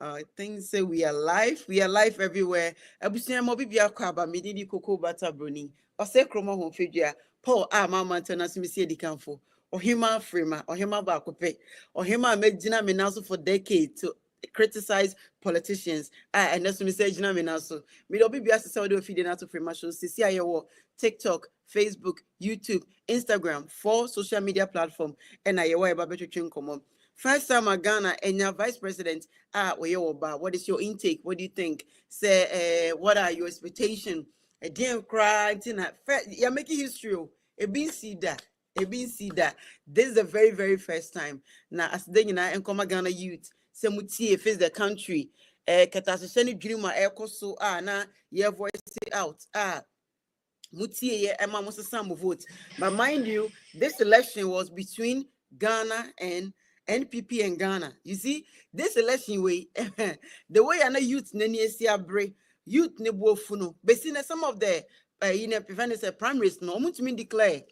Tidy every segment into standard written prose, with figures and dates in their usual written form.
I think say we are live. We are live everywhere. Abusia mo bibia kwa ba medidi koko bata broni. Ose kromo ho fedua. Paul mama ntana so mesi edikanfo. Ohima frema, ohima ba akope. Ohima medina menaso for decades to criticize politicians. And that's me say gina menaso. Me do bibia se do feed na to frema show. Sisi ayewo TikTok, Facebook, YouTube, Instagram, 4 social media platform. And ayewo eba betwetwe nkomo. First time at Ghana and your vice president, what is your intake? What do you think? Say, what are your expectations? A damn cry, you're making history. A been see that. A been see that. This is the very, very first time. Now, as then you know, and come Ghana youth, say mutie face the country. Katasasheni dreamer, so na your voice out. Mutie ye Emma Musa vote. But mind you, this election was between Ghana and NPP and Ghana. You see, this election way, the way I know youth nani bre youth ne buofuno. But see, some of the prevent primaries no much mean declare.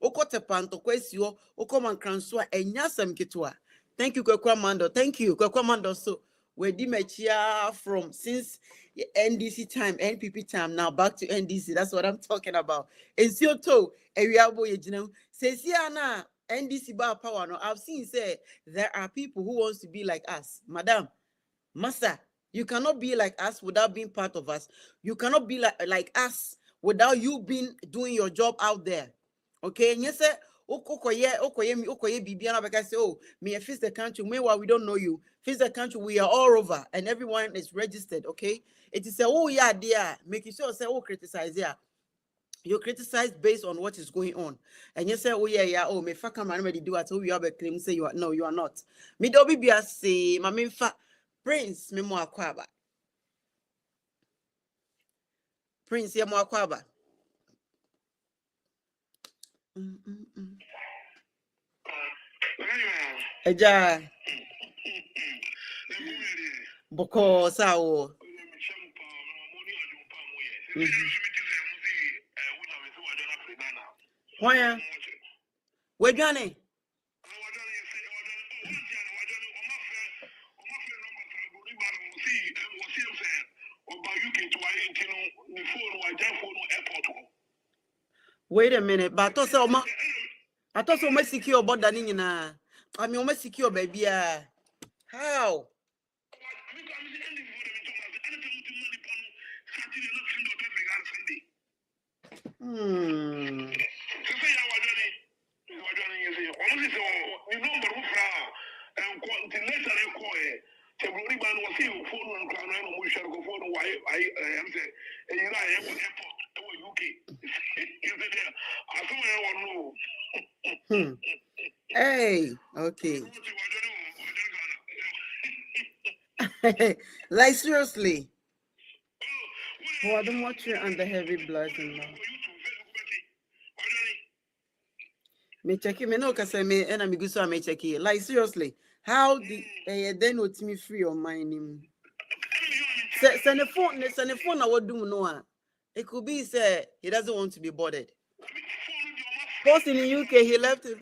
Okote panto kwesio, okoman kranswa enyasam kitwa. Thank you, Kwamando. Thank you, Kwamando. So we dimechia from since NDC time, NPP time, now back to NDC. That's what I'm talking about. And so to area boy, you know, says na NDC bar power. No, I've seen say there are people who wants to be like us, Madam, Master. You cannot be like us without being part of us. You cannot be like us without you being doing your job out there. Okay, and yes, sir. Okoye Bibiana because oh, me face the country. Meanwhile, we don't know you. Face the country, we are all over, and everyone is registered. Okay, it is a oh yeah, dear, making sure say oh criticize yeah. You criticize based on what is going on, and you say, "Oh yeah, oh me fuck man, ready do it." So you have a claim, say you are no, you are not. Me do be say, my main Prince, me mo akwaba. Prince, ya mo akwaba. Eja. Boko sao. Why? Where Johnny? Wait a minute, but I thought so much secure about that in I mean almost secure baby. How? Hey, okay. Like seriously. Oh, I don't watch you under heavy blood now. Me check me no cause me and I'm good so I may check it. Like seriously, how the then with me free your mind? Send the phone I would do no. It could be say he doesn't want to be bothered. Post in the UK, he left it.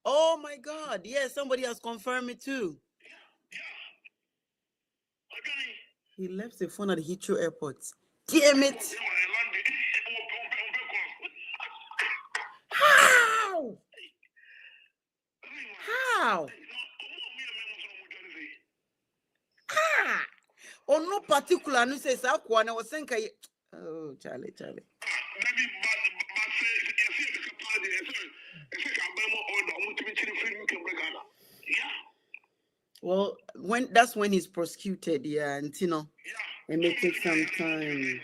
Oh my God, yes, somebody has confirmed it too. He left the phone at the Heathrow Airport. Damn it! How? How? Ah! Or no particular no says I was saying oh Charlie. Well, that's when he's prosecuted, yeah, and you know, it may take some time.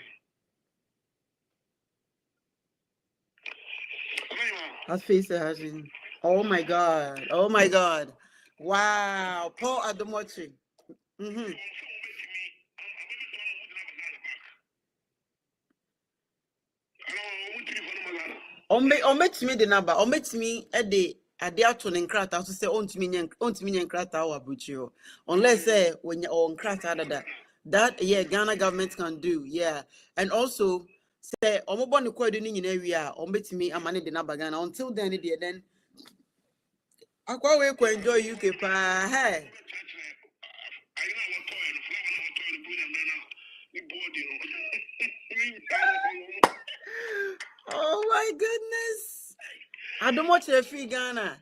How's face hasn't? Oh my God! Wow, Paul Adomochi. Omit me the number. Omit me a day. A day out on Krata to say on to me and Krata or Buchio. Unless when you're on Krata that yeah, Ghana government can do, yeah. And also say Omobon coordinating in area, omit me a money the number Ghana until then I quite enjoy UK pa hey. Oh my goodness. I don't watch a free Ghana.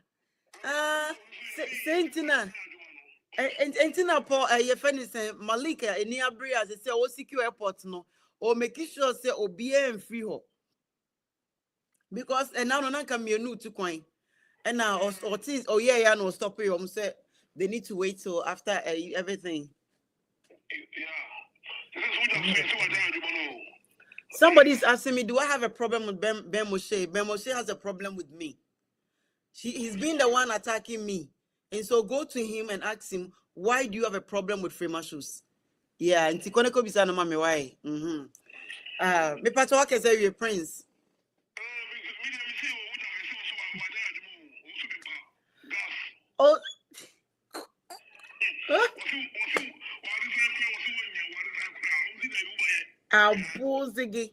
Sentina. And Paul, your friend is Malika, and near Bria, they say, oh, secure airport, no, or make sure, say, oh, be and free ho. Because, and now, no, come here, new to coin. And now, or things, oh, yeah, no, stop you. Say, they need to wait till after everything. Somebody's asking me, do I have a problem with Ben Moshe? Ben Moshe has a problem with me. He's been the one attacking me. And so go to him and ask him, why do you have a problem with Frema shoes? Yeah, and Tikoneko bisa no mami why? Me pato wake say you prince. Oh. Abuzigi.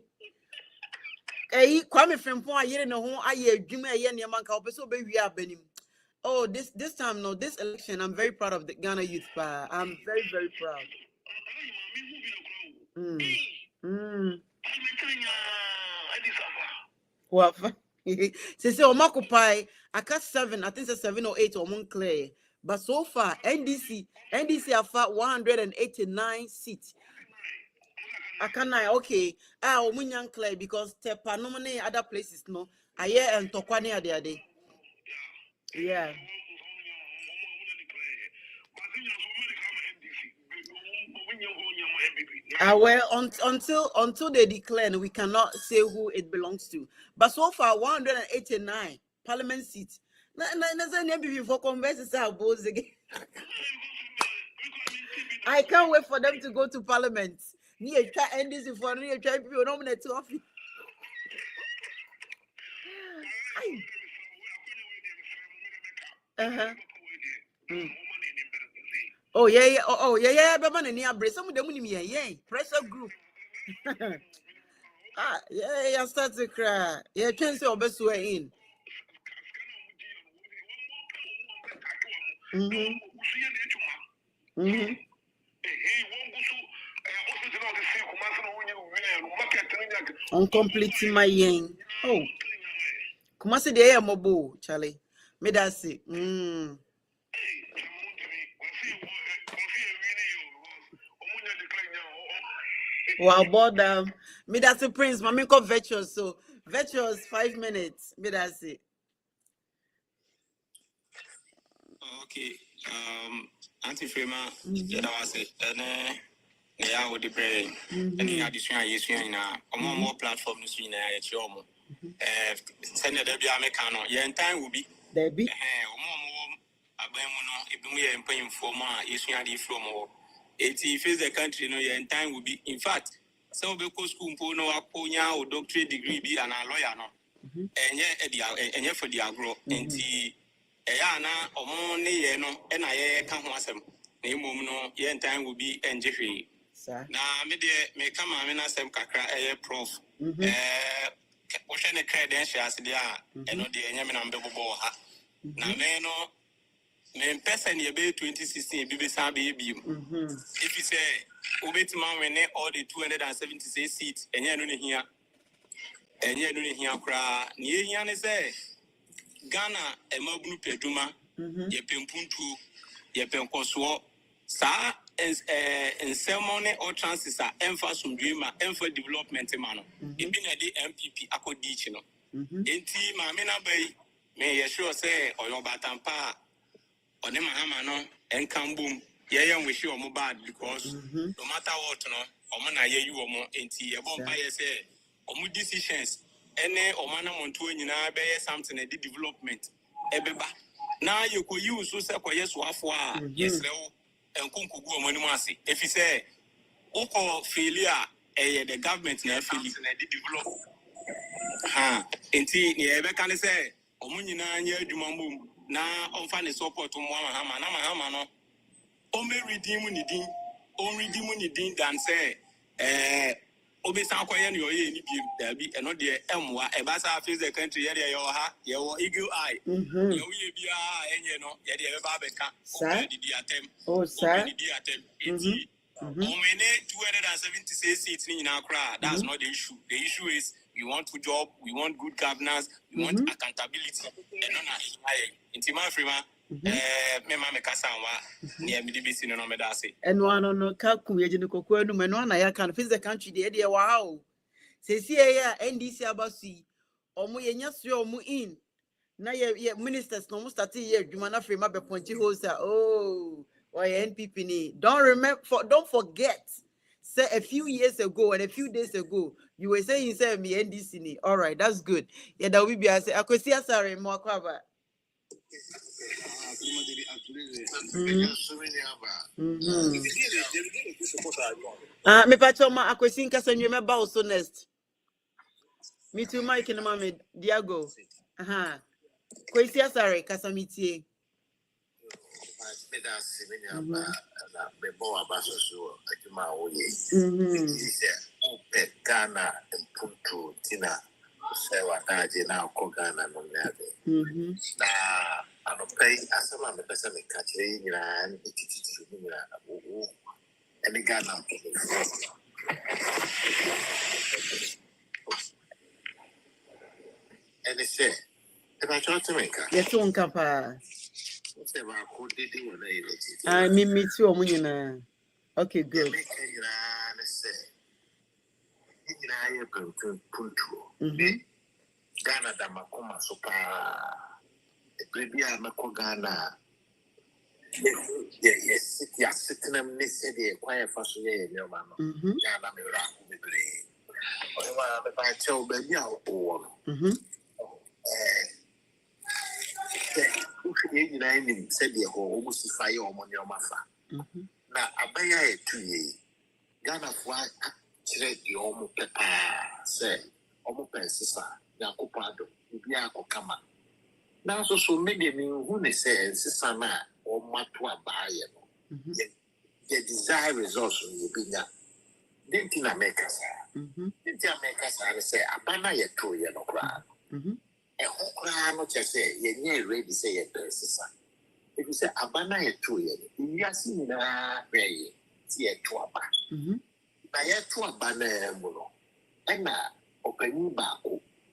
Kwame Frimpong ayere ne ho aye adwuma aye ne man ka obeso be wi abanim. Oh, this time, no, this election, I'm very proud of the Ghana youth. I'm very, very proud. What? Say, Omakupai, I got 7, I think it's 7 or 8 or clear. But so far, NDC have 189 seats. I can okay. Omunyan clear because Tepa no many other places, no. Aye and Tokwane are there. Yeah. Well, until they declare, we cannot say who it belongs to. But so far, 189 parliament seats. I can't wait for them to go to parliament. Oh yeah. Oh yeah. But man, some of them yeah. Pressure group. Yeah. Start to cry. Yeah, change your best way in. On completing my yen. Oh, Kumasi de air mobile, Charlie. Me that say. Wow, boredom. Me that's a prince. My make up virtuous. So virtuous 5 minutes. Me that's it. Okay. Auntie Frema, yeah, that was it. And yeah, with the brain. And the addition is now. More platform is in a show. Send the Debbie Americano. Yeah, and time will be. Debbie. If we are paying for more, is from more. If the country, no, and time will be. In fact, some of the school no aponya or doctorate degree be an lawyer no. And yet for the agro and na omoni ye no e na ye ka ho asem na emom no ye time will be enjehwe na me de me ka ma me na asem kakra prof wo hwe ne credentials de a eno de enye me na mbebobo ha na me no me person ye be 2016 bi be sa be bi if you say obetima win all the 276 seats enye no ne hia kra ne hia ne say Ghana emabunu peduma ye pempuntu ye penkoso sa ceremony or chances are emphasis dreamer emphasis development man ebi na di MPP akodi chi no enti ma me na bai me ye sure say oyo batampa one mahama no enkambum ye yen we sure mo bad because no matter what no omo na ye yu omo enti ye bomba ye say omo decisions ene omana monto nyina be something the development ebeba na ye ko use so se ko yeso afo a yesrewo enkunkugu omani mu ase efi say uko failure the government na failure na the develop enti ye be kan say omo nyina nya adwuma mbom na onfa ne support mo mahama no o me redeem ni din than say obisa akoye no ye ni biem dabi eno de emwa e ba sa face the country ye de yo ha ye wo eagle eye ye wo ye bia enye no ye de be ba beka o di atem o di atem enti o mene 176 seats in Accra. That's not the issue. The issue is we want good job, we want good governance, we want accountability. And on in Tima Frima, me kasa wa near Midibisi no medase. And one on Kaku, Yajinoko, no man, I can face the country, the idea. Wow. Say, see, yeah, NDC Abasi, or Muyanya, mu in. Now, yeah, ministers no more starting here. You might not frame up a pointy host. Oh, why NPP? Don't forget. Say a few years ago and a few days ago, you were saying, say me NDC. All right, that's good. Yeah, that will be. I say, I could see a sorry more cover. Me patoma. I could think as you remember also next. Me too, Mike and Mommy Diago. Kwesi sorry, Kasamiti. Ghana and Punto Tina, Sewa Dajina, Kogana, Nunade. I don't pay as a man, the person catching and the Ghana. And they say, if I try to make a yes, one capa. I mean, me too, Munina. Okay, good. Ghana Damakoma Sopa, Bribia Makogana. Yes, sitting them said the quiet for so yeah, no man. Ghana Mira, if I tell baby, said the whole almost fire on your maffa. Now, Abaya 2 years. Ghana for trade the Omo Pepper, say, Omo Pensisa, Yakupado, Ubiako Kama. Now, so maybe who they say, Sisana or Matua Baye, the desire results will be that. Didn't America, didn't America say, Abana ye 2 years no crowd. A whole crowd, not just say, ye ready say a Pensisa. If you say Abana ye 2 years, you are seeing a very see a twaba. Na yet to a banner mono. And opening back,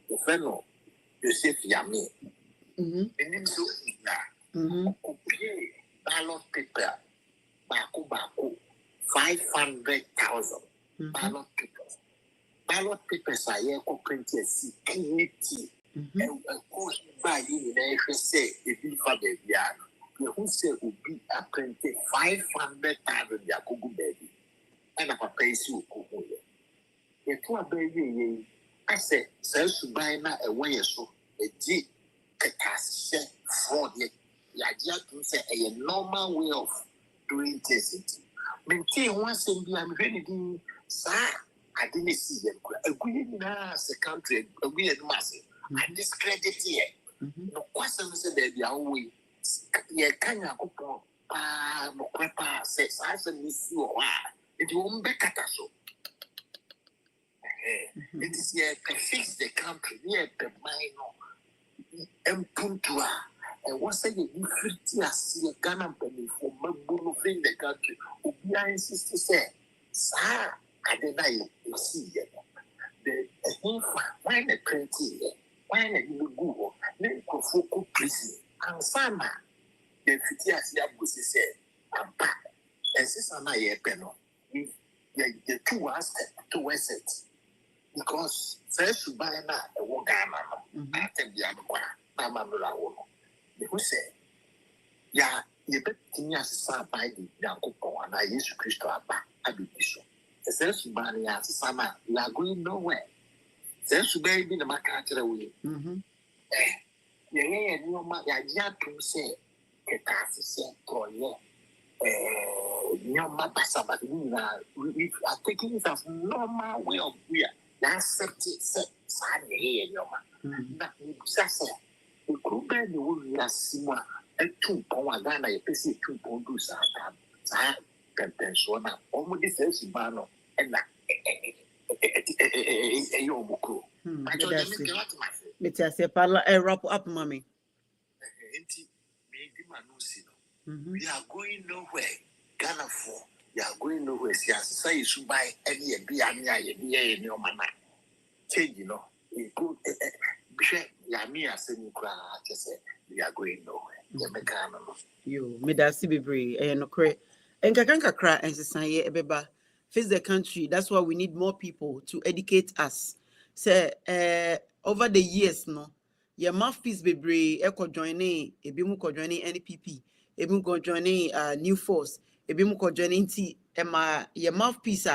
the fellow, Joseph Yami. And him so now, ballot paper, Baku, 500,000 ballot papers. Ballot papers are here printed security. And of course, by you, say, if you have a yard, you who say will be a printed 500,000 Yakubu baby. And a pays you. The two baby, I said, sells to buy now a way so a G catastrophe fraud. The idea to say a normal way of doing things. Maintain once and be I'm ready, sir. I didn't see them. A good as a country, a weird massive. I discredit here. No question said that the way. Yeah, can you go? No crapa says, I said, miss you. It won't be catastrophe. It is here to fix the country, here the minor and Puntua. And what's saying, you 50 years, a Ghana penny for Mabuno in the country. Ubia insists to say, sir, I deny you see it. The why the 20 years, why the Google, then Kofuku prison, and Sama, the 50 years, Yabusi said, I'm back. And since I'm not a penal. The two aspects towards it because first to buy now a Wogama, I think the other one, who say, yeah, you bet me as a by the Yanko and I used to Christo Abba, I be bishop. The first to buy as a summer, you are going nowhere. First to buy in the market away. Yeah, no matter, yeah, to say, Ketasi, for you. We are taking it as normal way of we are. That's it. Here, your man. That say the group and the wood Sima and 2 pound Ghana, a PC 2 pound do Satan. Pension, almost the first banner and that. Yomuku. It's a parlor, a wrap up, mommy. We are going nowhere. Ghana for we are going nowhere. Say you should buy any beer in your manner. Change, you know, it could be a semi cry. Just say we are going nowhere. You made that CB and no cray. And Kakanka cry and say, Ebeba, face the country. That's why we need more people to educate us. Say, over the years, no, your mouthpiece be echo joining, ebimuko joining NPP, ebimuko joining New Force, ebimuko joining T, Emma, your mouthpiece,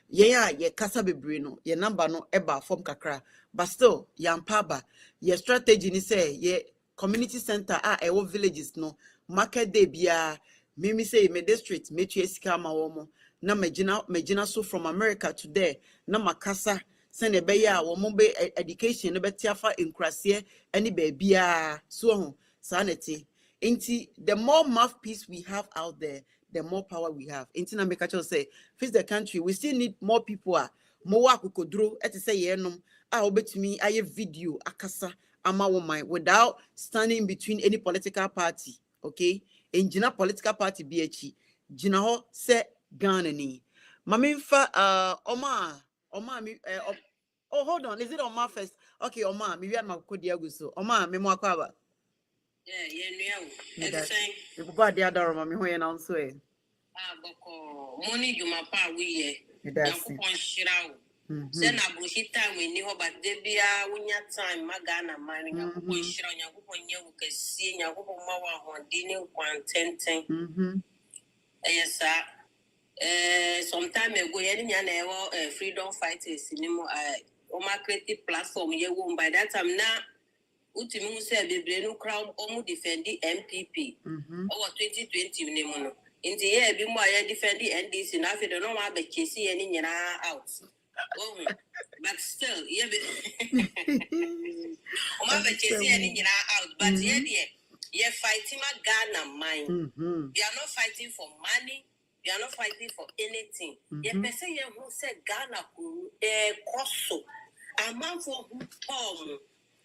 yeah, ye kasa bebre no, your number no eba from kakra, but still, yampaba, your strategy ni say, ye community center, ewo villages no, market day bia, mimi say, me district, me sika ma womo, na mejina so from America to there, na makasa, send a beya or mumbe education no betiafa in crassier any babia so sanity. Inti the more mouthpiece we have out there, the more power we have. Inti na mekacho say face the country, we still need more people more kukodro eti say yenom obetumi aye video akasa ama woman without standing between any political party. Okay, in Jina political party BH Jina ho se Ghana ni maminfa Oma mi oh, hold on. Is it Oma first? Okay, Oma, maybe I'm a good so. Oma, me mo akwa. Yeah, everything. You go there dar me ho ye na nso e. Boko money you ma pa we ye. Yakupon shirawo. Say na bushi time we ni ho but de bia wunya time magana man yakupon shirawo yakupon ye wo kesi yakupon ma wa ho di ni kwantenten. Yes sir. Some time ago ye ni na e freedom fighters ni mo Congrate platform ye won by that time na ultimu say bebre no crown omu defend the MPP over 2020 ni mo no inti ye bi mo aye defend the NDC na fe no ma be chesi ye ni nyina out but still ye be o ma be chesi ye ni nyina out but ye fighting ma Ghana mind. We are not fighting for money. We are not fighting for anything. Ye person ye who say Ghana koso. A man for who Tom.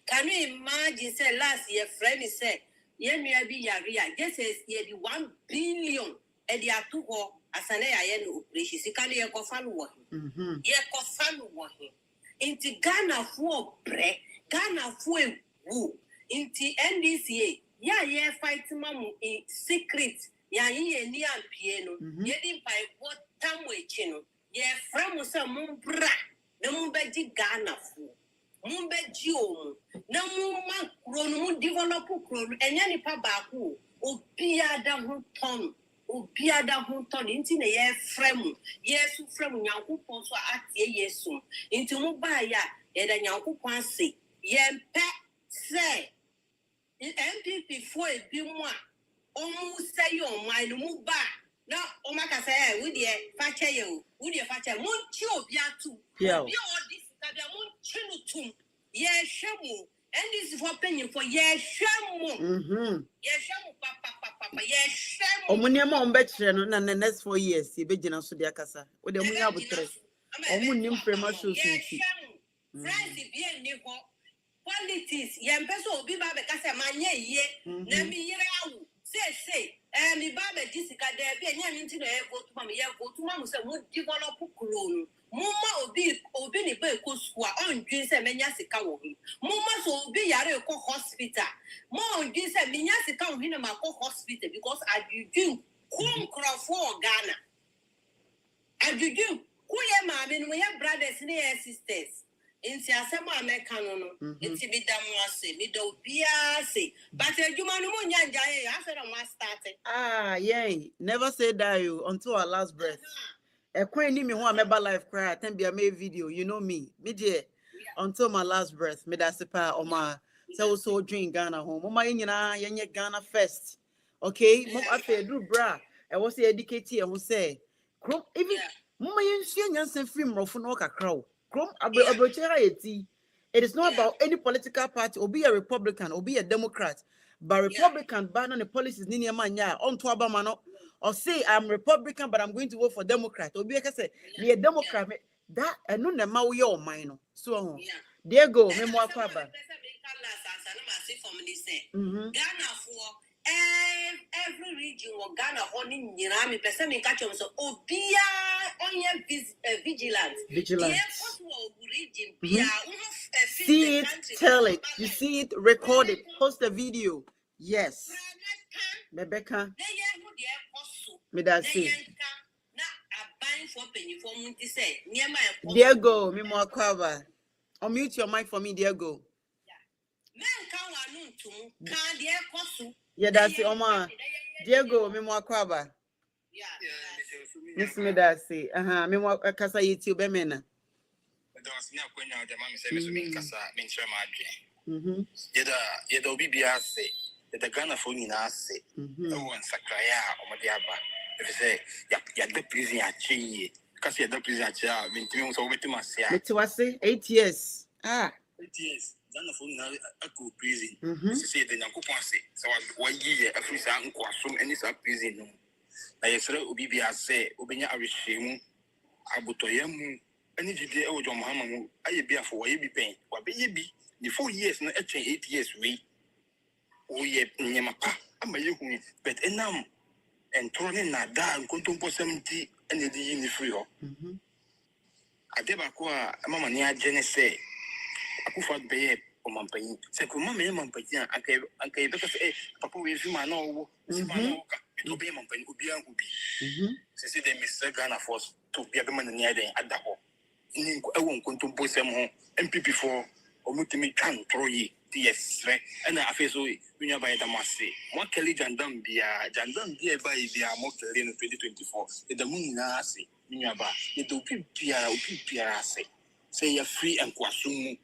Can you imagine say last year friend say ye may be yaria. Just says ye be 1 billion and they are two ho asane aye no operation. Si can ye kofanu wo. Ye kofanu wo. Inti Ghana for bre, Ghana for wu. Inti NDCA. Yeah, ye fighting mamu in secret. Ya ye ni ampie no ye di pai what time we chino ye fremu se mumbra na mumbeji Ghana fu mumbeji omu na mumma kro no mu develop kro enya ni pa ba ku obiada ho ton nti na ye fremu yesu fremu nyankopon so atie yesu nti mu ba ya ye da nyankopon ase ye mpe se MPP for a bi mu a omu say on my move back. Now, Omaka say, with the fache you, with your fache, Munchi Obiatu, all this, Kabiamun Chinutum, ye shamu, and this is for penny for ye shamu, ye shamu, papa, ye shamu. Omunyama ombetre no na next 4 years ye begina so dia kasa. We de munya butre. Omunnim premature so fi. France bi eni ho. Politics, ye mpeso obi ba be kasa manye ye, na mi yire awu. Say, mi baba jisika there be nya minti no go to mam say mo develop kulo mumma obi ni be ko school on dwin say menya sika wo hi mumma so obi yare ko hospital mo on dwin say menya sika wo hi na ma ko hospital because adudun kum crofo Ghana adudun ku ye ma me no ye brothers ni sisters inti asema America no inti bi da mo ase mi do bia se but adwuma no mo nyanja ye after na mo start yay never say die you until our last breath queen ni me ho ameba life cry attend be a video you know me dear until my last breath me da sepa oma so drink Ghana home mama nyina yenye Ghana first okay mom afa do bra e was educate e ho say krom even mama yenhia nyansen free mrofo no kakra it is not about any political party or be a Republican or be a Democrat, but Republican ban on the policies ni manya on to Obama or say I'm Republican but I'm going to vote for Democrat or be say be a Democrat that and no na ma we all mine so there go me mo akwaba Ghana for every region or Ghana only Nirami person in catch so Obia only vigilant. Region see it, tell it, you see it, record it, post a video. Yes. Rebecca. Medasi. Diego, Mimo Aquaba. Unmute your mic for me, Diego. Yeah, that's it, Oma. Diego, Mimo Aquaba. Miss Medasi. Mimo Kasa YouTube, Bemena. Yeda Obibia say, the Ghana phone in us say, no one Sakraya or Madiaba. If you say, ya the prison at Chi, because you're the prison at Chia, mean so with Masia. It was 8 years. 8 years. Ghana phone now a good prison. Say the Nakupanse. So 1 year, a free sound quasum, and it's a prison. I said, Obibia say, Obina Arishimu, Abutoyamu, and if you did old John Mahama, I be for what you be paying, what be ye be. The 4 years, not 8 years, we. Oh, ye, Yamapa, I'm a young, but enam, and turning that down, contumpo 70, and the in the free. I debaqua, a mamma near Jenny say, I could find bay or Mampay, Secuma, Mampay, and came back say, Papa, if you know, to be Mampay, Ubia Ubi. Say they miss Ghana force to be a woman near the at the hall. I won't contumpo some MPP4. Omutimi can throw ye, yes, and I feel so when you're by the Massey. What Kelly Jandam be a Jandam be by the Mokel in 2024. The moon nasi, Minyaba, the Pia, say you're free and Kwasumu.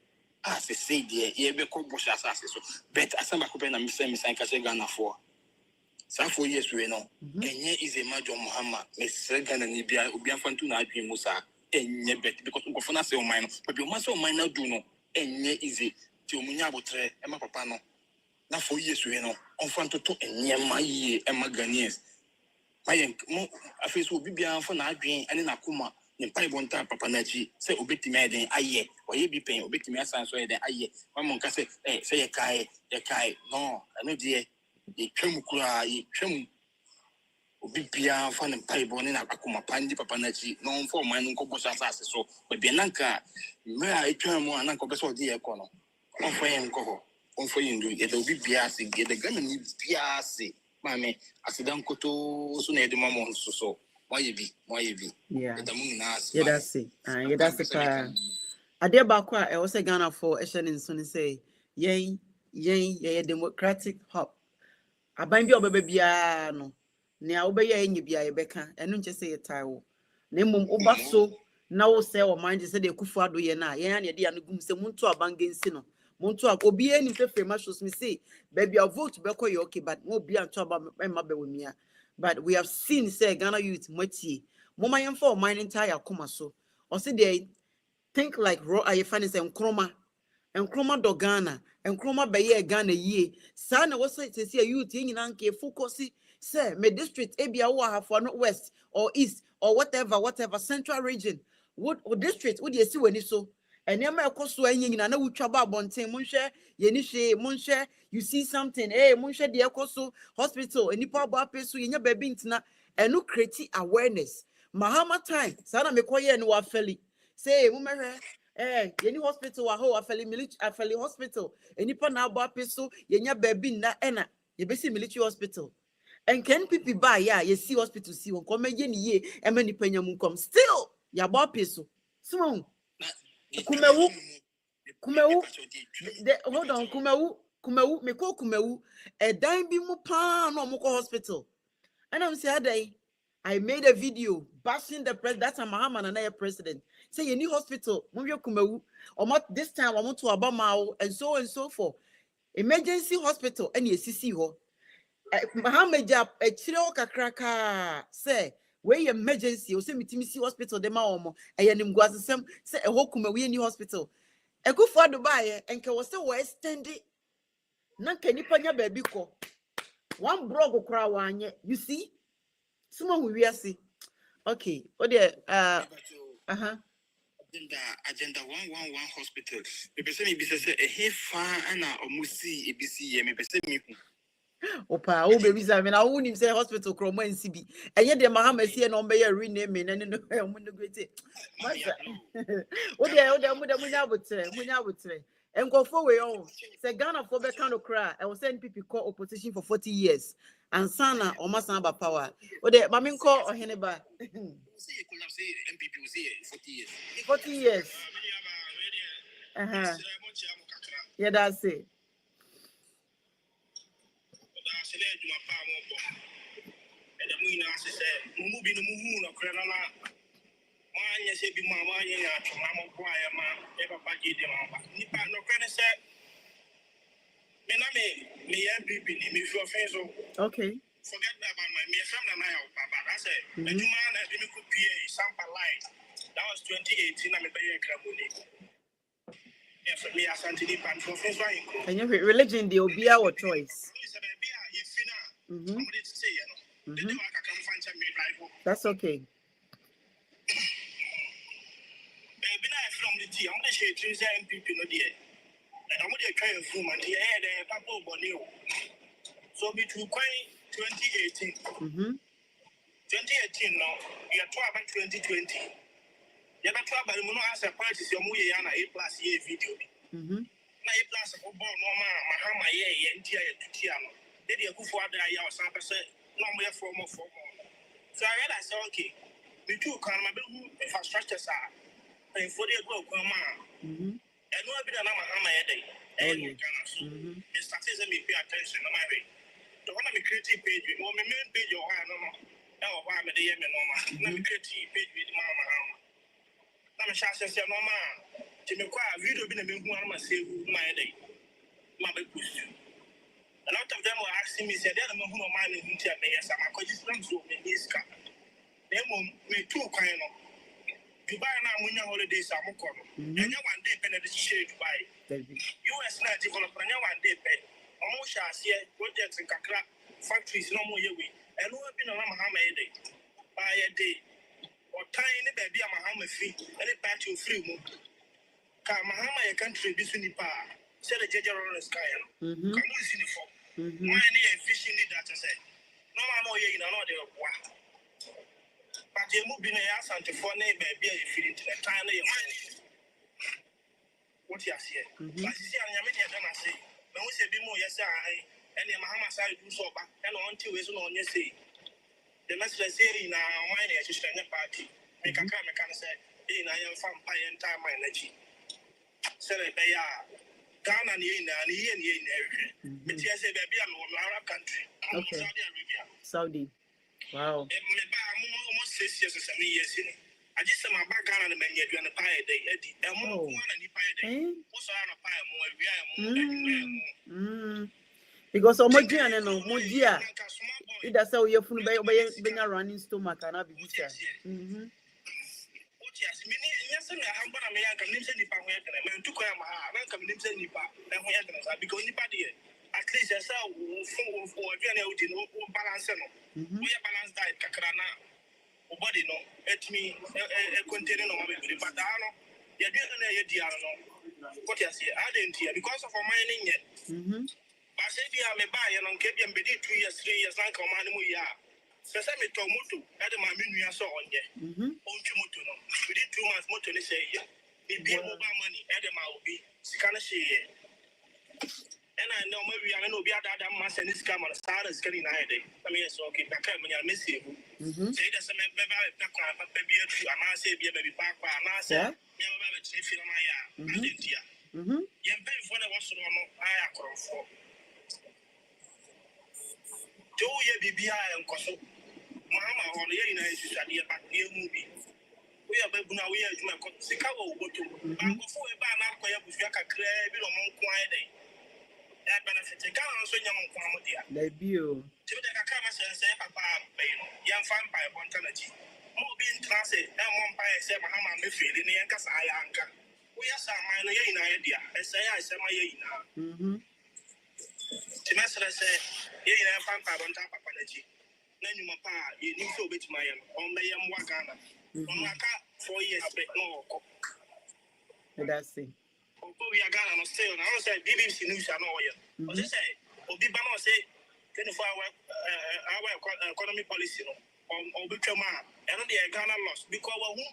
As they say, dear, ye be called Bush assassins. Bet as I'm a copen and Miss Ghana for. Some 4 years we know. And here is a major Muhammad, Miss Regan and Nibia, Ubian Fantuna, Musa, and ye bet because Ufana say mine, but you must all mine do no. And ye easy to Munyabotre, Emma Papano. Now 4 years we know, on front to and near my ye, Emma Ghanaians. My face will be beyond for Nadrian and in Akuma, in Paibonta Papanachi, say Obiti Madden, aye, or ye be paying Obiti Massan, so that aye, one monk say, say a kai, no, I know dear, ye Tremukura, ye Trem. Obibia fan and Paibon in Akuma Pandi Papanachi, known for my uncle Bosas, so, but Bianca, may I turn more and Uncle Besso dear Cono. On for him, Coho, on for you, it will be Biasi, get the gun and Biasi, mammy, as a Dankoto, soon at the moment, so. Why you be? Yeah. The moon ass. Yeah, that's it. Yeah, that's it. I did back I was a Ghana for Eshan soon say, yay, democratic hop. I bind your baby no. Now obey any be a becca, and don't just say a tile. Name Obaso, now say or mind is a de Kufado Yena, Yan, Yadi and Gum, some Muntu Abangan Sino. Muntu Obi any fair muscles me say, baby, I vote to Beko Yoki, but no be on top of my mother with me. But we have seen, say, Ghana youth, Moti, Moma and for mine entire Kumaso, or say they think like raw Ayefan and Chroma. And Chroma do Ghana, and Chroma Baye Ghana ye. Sana was to see a youth in Anke focus, say, me district, Abia for not west or east or whatever, central region. What district would you see when you so? And near my cost swinging, and I would trouble bonte, Munche, Yenishe, Munche, you see something, Munche, the Ecoso Hospital, and Nipa Bapesu in your baby, and no create awareness. Mahama time, Sana Mekoya and Wafeli. Say, Mumere. Any hospital, a whole afeli hospital. Any pan now bapiso, yenya baby na ena, ye basi military hospital. And can people buy ya, ye see hospital see one come ye, and many penyamun come still, ya bapiso. So, Kumewu, hold on, Kumewu, me call Kumewu, a dime be mupan or Moko hospital. And I'm saying, I made a video bashing the president. That's a Muhammad and I president. Say a new hospital, Kumewu, or not this time I want to Obama and so forth. Emergency hospital, and yes, see ho. Muhammad a chiro kakraka say where emergency or say see hospital de maomo and guazam say a whole Kumewu new hospital. A good for Dubai and can was still extended. Nanka nipanya baby ko. One brogo crowd, you see. Someone we are see. Okay. Oh dear. Agenda 111 hospital. Me pese me bisa say e he fa ana omusi ebisi ye me pese me Opa, oh baby, I mean, I wouldn't say hospital chroma and CB. And yet, the Mahama see an ombe renaming and no great. What the Munya would say, and go forward. Oh, say Ghana for the kind of cry. I was saying people call opposition for 40 years. And Sana or Masamba power. Or the Mamin call or Henneba. 40 years. Yeah, that's it. Okay. Forget about my family and I, but I said, the man that didn't could be a sample light. That was 2018. I'm a very crabby. Yes, me as Anthony Pan for face right. And your religion, the will be our choice. That's okay. From the tea, I'm the shade and people no dear. And I'm going to try a fool and the air there, Papa Bonio. So between 2018. 2018 now, we are 12 2020. You are 12 but you know as a party, so we are A+ year video. Na A+ for born no man, Mahama ye and Tiano. Did you go for the year or something? No more for more. So I realized, okay, we too can my infrastructure, sir. And for the go, come on. And no bit of Mahama a day. And the success and me pay attention to my way. The one of the creative page, we want my main page or I don't know. Now, why am I the Yemen? Let me creative page with Mama. I'm a chance to say, no, man. To me, quite a video been a big one, I say, my day. My big push. A lot of them were asking me, said, they're the one who are minding me. Yes, I'm a coach in this car. They won't make two kind of. Dubai now, when your holidays are more common. And you one day, penalty share Dubai. US not developed, and you one day, pay. Almost as here, projects in Kakra factories no more way. And who have been on Mahama a day? By a day. Or tiny baby, Mahama free, any patch you free. Mahama, a country between the power. Said the judge on the sky. Come on, see the folk. Mine a vision that I said. No one know you in another one. But you move in a house and to phone baby, if you didn't entirely what you see. But you see, I'm going to say, when we say be more, yes, and the Mahama side do so back, and on two is on your say. The message say in our mind is a party. Make a come and say, in I am from Pie and time my energy. Say they are Ghana and area. But yes, baby, I'm an Arab country. Okay. Saudi Arabia. Saudi. Wow. Almost 6 years or 7 years. I just said my background and the menu and the pie day, Eddie. And more and the pie day. What's on a pie more? Because Omojian and Omojia. It does how you're full by being a running stomach and I'll be yes, yes, I have got a man can say the power and took a man come in say Nipa and we have because anybody at least as a for general balance. We have balanced diet, Kakrana. Body no, let me continue on my but I know you're doing a year. What you say, I didn't hear because of mining yet. But say, I may buy and on Capian Bedi 2 years, 3 years, like a man we are. So, I may talk Mutu, at my menu, I saw on ye. Mutu, no. Within 2 months, Mutu, they say, if you mobile money, Adam will be Scanner. And I know maybe I know be at that mass and this camera started getting a day. I mean, it's okay, I can't miss you. Say that's a baby, and I say, baby, back, and I said, never have a chief in my identity. You're paying for the was on I across for 2 years, BBI and Koso. Mama, or the United States, but new movie. We are now, we are Chicago, go to before a ban up where we can clear below Mount Quiet. That benefit a gun on so young Quamodia. They view. To the Kakamas and say, Papa, young vampire, Bontanity. More being transit, and one by say, Mahama, Miffy, in the Yankasa Ayanka. We are some minor idea. I say, I say, my now. To Master say, you have vampire on top of Panachi. Then you mapa, you need to bet my on the young Wakana. On Waka 4 years, but no. That's it. We are Ghana, Australia. I say BBC News and all. What they say? Obibano say 24-hour economy policy no on between man and the Ghana loss because we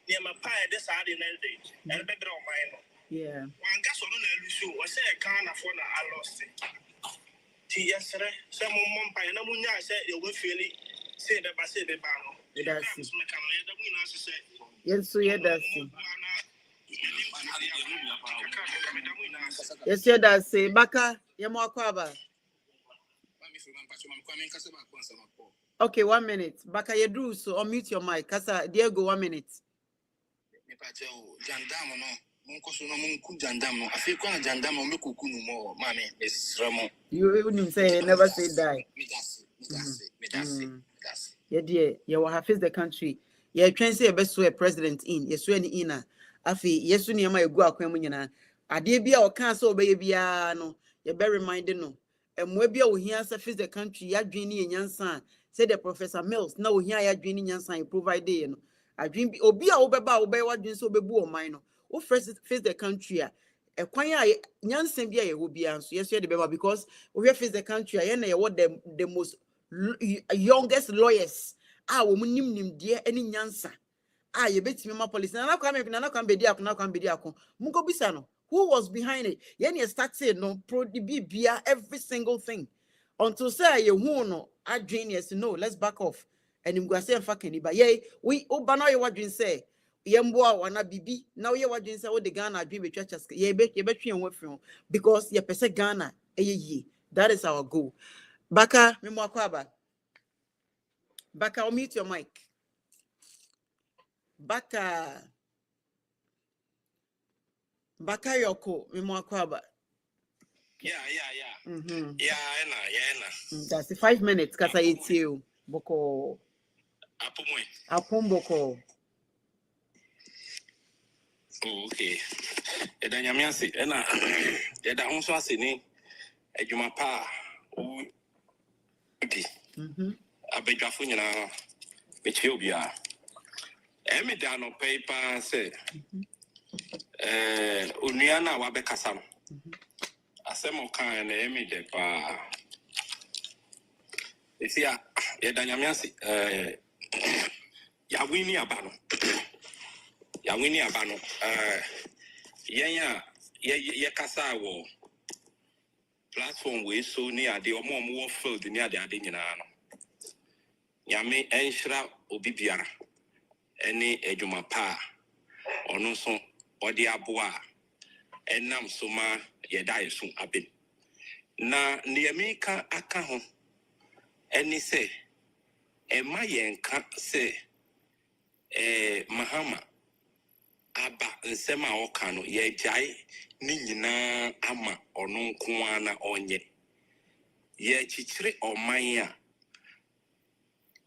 near my pie this side in the day and better on mine. Yeah. One gas on the issue was say Ghana for I lost it. Yesterday, some mom pie and I said you will feel it. Say the Basse de Bano. Yes, so yeah, that's it. Yes, yeah, that's it. Baka, Yamokwaba. Okay, 1 minute. Baka, you do so unmute your mic. Kasa, Diego, 1 minute. You wouldn't say, never say die. Yeah, dear, you will have faced the country. Yeah, trying to say best way president in. Yes, when in a afi, yes, when you might go aquamunina. A dear be our council, baby, no, you bear reminded no. And maybe I will hear face the country, ya dreamy and young son. Said the Professor Mills, no, here ya dreaming young son, provide day. I dream, be over what dreams so be born minor. Who first face the country? A quiet young Sambia will be answered. Yes, the baby, because we face the country. I know what the most youngest lawyers wo nim dear any nyansa you bet me my police na come be dia na come be dia ko mungo bisa no who was behind it ye start say no pro the bia every single thing until say you hu no adwin no let's back off and him go say fucking ba ye we oba na ye wadwin say ye mboa wana bibi na ye wadwin say wo de Ghana adwin be churches ye betwe ho afri because ye pese Ghana ye that is our goal. Baka me mo akwaba. Baka, unmute your mic. Baka Yoko, me mo akwaba. Yeah. Yeah. That's the 5 minutes. Kasa it's you. Boko. Apom boko. Oh, okay. Eda nyamiase ena eda onso ase ni adwuma pa o di. Abedwafo nyina meche obia. Me da no paper say onua na wa be kasa no. Asemo kan na me de pa. Esia eda nyamiase ya wini aba no. Ye kasa wo platform we so ni ade omo field ni ade nyina no nyame enhira obi biara ene adwuma pa ono so ode aboa enam so ma ye dai so abem na niamika aka ho eni se ema yenka se mahama aba nsema oka no ye jai ni nyina ama ono nko na onye ye chichire oman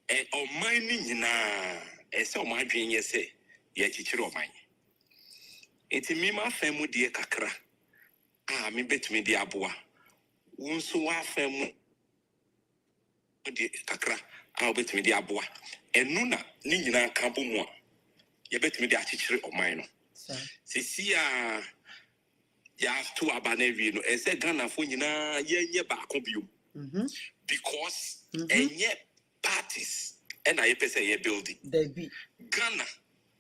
a oman ni nyina ese omadwen ye se ye chichire oman enti mi ma famu de kakra mi betumi de aboa wonso wa famu de kakra betumi de aboa enu na ni nyina ka bomu a ye betumi de achichire oman no sisia ya to abanewi no ese Ghana fo nyina ye nye ba akobio because enye parties and I pese ye building They be Ghana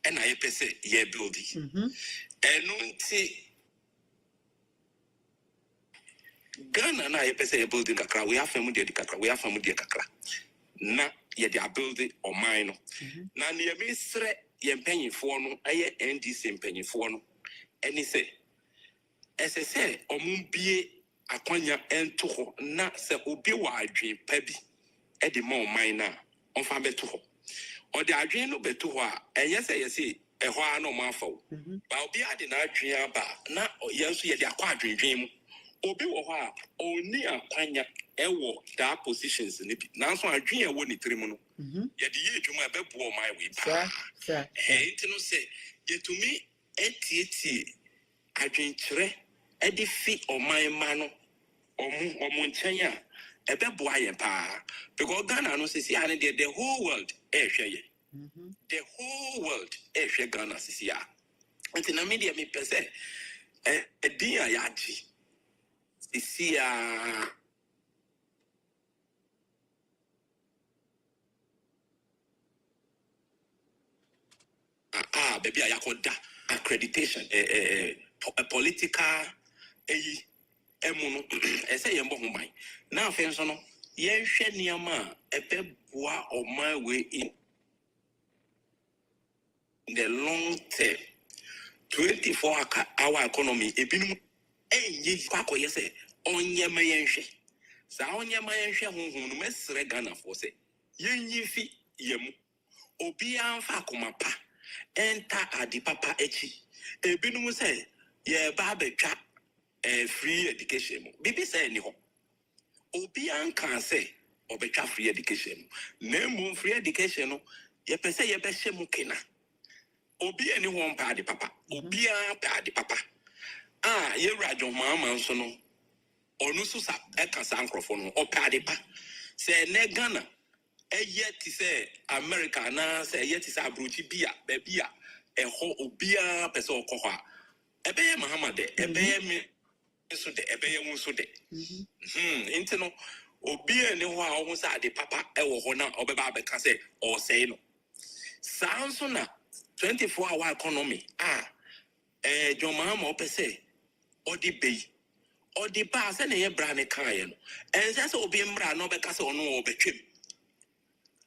and I pese ye building enunti Ghana na ye pese ye building kakra we have famu de kakra na ye de building o mine no na ne ye misre ye mpanyifo no aye NDC mpanyifo no eni se SSA omumbie akwanya ento ho na se obi wa adwen pa bi e de ma oman na onfa beto ho o de adwen no beto ho a enye se ye se e ho a no ma fa wo ba obi ade na adwen aba na ye nso ye de akwa adwen mu obi wo ho a oni akwanya e wo da positions ni bi na nso adwen e wo ni tirim no ye de ye dwuma be bo oman we pa enti se ye tumi etieti adwenkyere edi fi oman ma no omu nchen a ebe boa ye pa because Ghana no sisi ane the whole world hwe ye the whole world hwe Ghana sisi a nti na media me pese edin a ya ji sisi a baby ayakoda accreditation a political emuno ese yembo humai na afenso no yenhwe niama ebeboa oman we in the long term 24-hour economy ebinum enye kwakoye se onyema yenhwe sa onyema yenhwe honhom no mesre Ghana for se yenyi fi yemu obi anfa komapa enter adi papa echi ebinum se ye ba betwa free education bibi say ni ho obi anka say obetwa free education na free education no ye pese ye be hye kena obi ani ho mpa adi papa obi an pa adi papa ye rajo mama nso no onu so sa eka sa nkrofo no o pa adi pa say ne Ghana yet say America na say yet is abrochi bia ba bia ho obi an pese okoho ebeye Muhammad ebeye me so de ebeye won so de inte no obi ani ho a wo sa ade papa wo ho na obeba abeka say o say no sanso na 24-hour economy John Mahama opese odi bei odi ba se na ye bra ne kan ye no ense se obi mbra no beka se ono obetwem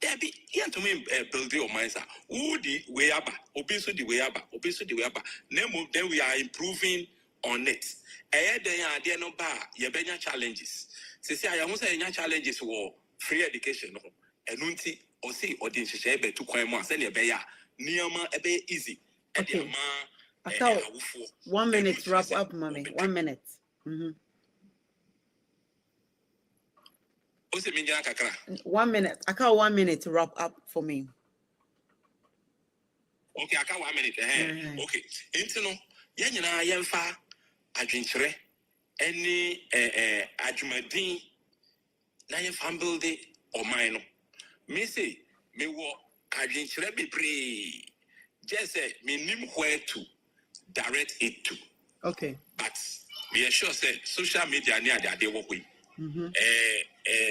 Debbie, to me, build your minds. Woody way up, obi so the way up, obi so the way up. Then we are improving on it. There no bar, ye benya challenges. Say I am saying challenges for free education. And unti or see or didn't share to coin more, send your beya. Niama ebe easy. Okay. 1 minute wrap up, mommy. 1 minute. 1 minute. I call 1 minute to wrap up for me. Okay, I call 1 minute. Okay. Intino, yanyina yemfa adwenkyere any adwumadin na yemfa build o man no. Me say me wo adwenkyere bebre. Just say me nim where to direct it to. Okay. But we are sure say social media near they work with.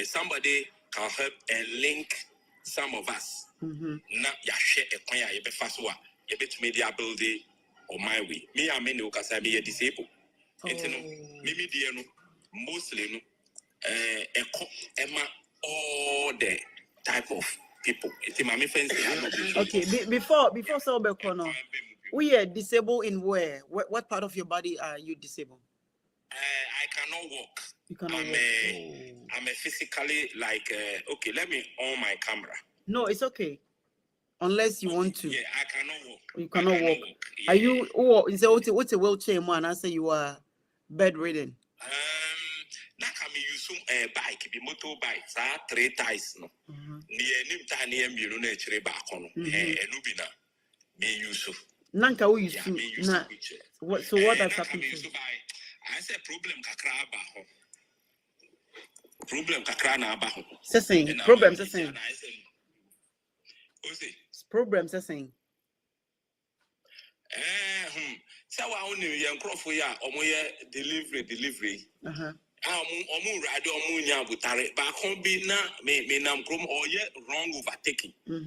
Somebody can help and link some of us. Na ya share a coin ya be fast wa ya be to media building on my way. Me I mean ukasa be disabled. Me dear no mostly no Emma all the type of people. It's my fancy. Okay, before so be kono. We are disabled in where? What part of your body are you disabled? I cannot walk. You cannot walk. I'm a physically like okay, let me on my camera. No, it's okay. Unless you want to. Yeah, I cannot walk. You cannot walk. Yeah. Are you is it what's a wheelchair man? I say you are bedridden. Na can me use bike, be motorbike, 3 ties no. Near nim tiny and you know chere back on. Enubina me use. Nanka we use na. What so what has happened? I said problem kakra ba ho. Problem kakra na ba ho. Saying problems saying. Problems saying. So I only young crofo ya omoye delivery. Omu radio omu nya butare ba kon bi na me nam krom oye wrong overtaking. And a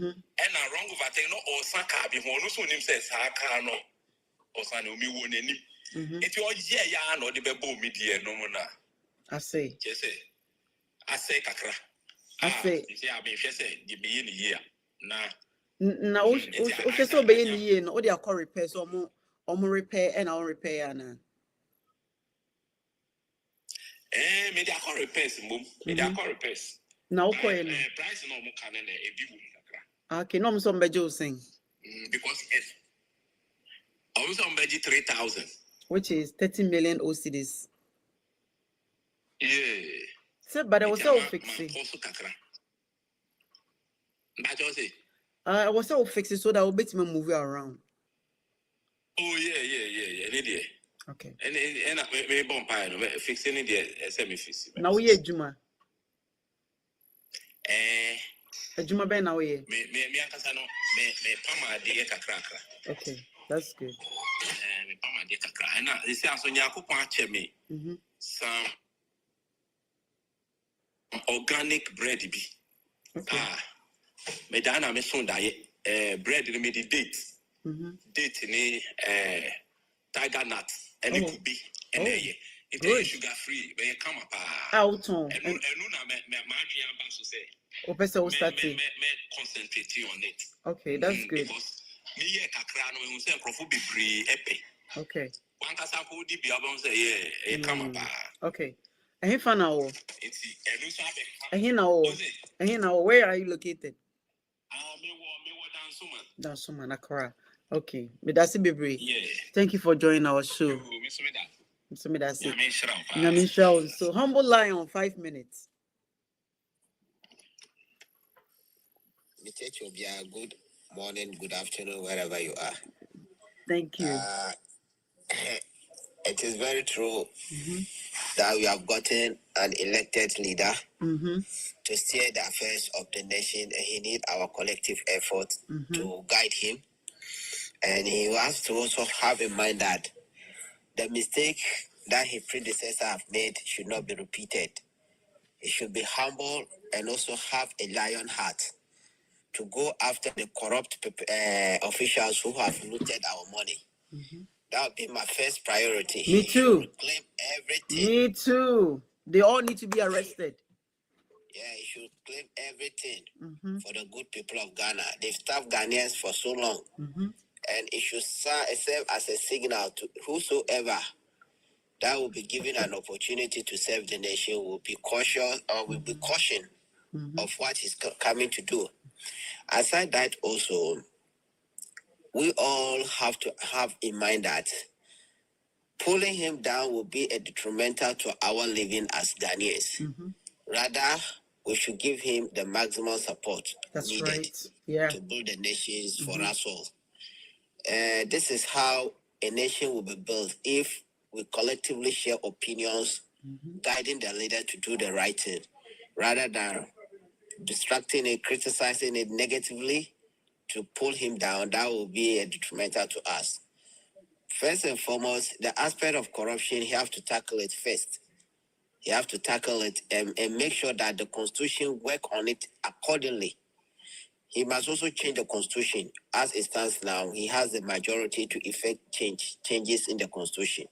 wrong overtaking no or saka bi ho no so nim say saka no. Osa no mi wo nani. It was ya no the bebo media no na. I say. Yes, I say kakra. I say. I mean, say give me in a year. Now, okay, so be in the year, no, they are call repair, so more repair and I'll repair na. Me they are call repairs, mum. Me they are call repairs. Now, okay, price no more can kakra. Okay, no, some bejo sing. Because if I was on budget 3,000. Which is 30 million OCDs. Yeah. So, but I was so fixing. I was so fixing so that I will bet me move around. Oh, yeah. Okay. And I bomb fixing it, semi fix. Now we Juma. Juma Ben now we. Me Pama de Kakra. Okay. That's good. And they say, so Yaku me some organic bread. Okay. Medana me son diet, bread in the date. date ni tiger nut and could be and it's sugar free but come up out on and na me so say concentrating on it. Okay, that's good. Because me ye kakra no me say crofo be free epe. Okay. One kasa ko di bia bon say come up. Okay. And here now. And now, where are you located? Me Down Suman, Accra. Okay. Me that's it, baby. Yeah. Thank you for joining our show. So humble lion 5 minutes. Good morning, good afternoon, wherever you are. Thank you. It is very true that we have gotten an elected leader to steer the affairs of the nation, and he needs our collective effort to guide him. And he has to also have in mind that the mistake that his predecessor have made should not be repeated. He should be humble and also have a lion heart to go after the corrupt officials who have looted our money. That would be my first priority. Me too. He should claim everything. Me too. They all need to be arrested. Yeah, he should claim everything for the good people of Ghana. They've starved Ghanaians for so long. And it should serve as a signal to whosoever that will be given an opportunity to serve the nation will be cautious or will be caution of what he's coming to do. Aside that, also, we all have to have in mind that pulling him down will be a detrimental to our living as Ghanaians. Rather, we should give him the maximum support needed to build the nations for us all. This is how a nation will be built if we collectively share opinions, guiding the leader to do the right thing, rather than distracting it, criticizing it negatively to pull him down. That will be a detrimental to us. First and foremost, the aspect of corruption, you have to tackle it first. You have to tackle it and make sure that the constitution work on it accordingly. He must also change the constitution. As it stands now, he has the majority to effect changes in the constitution.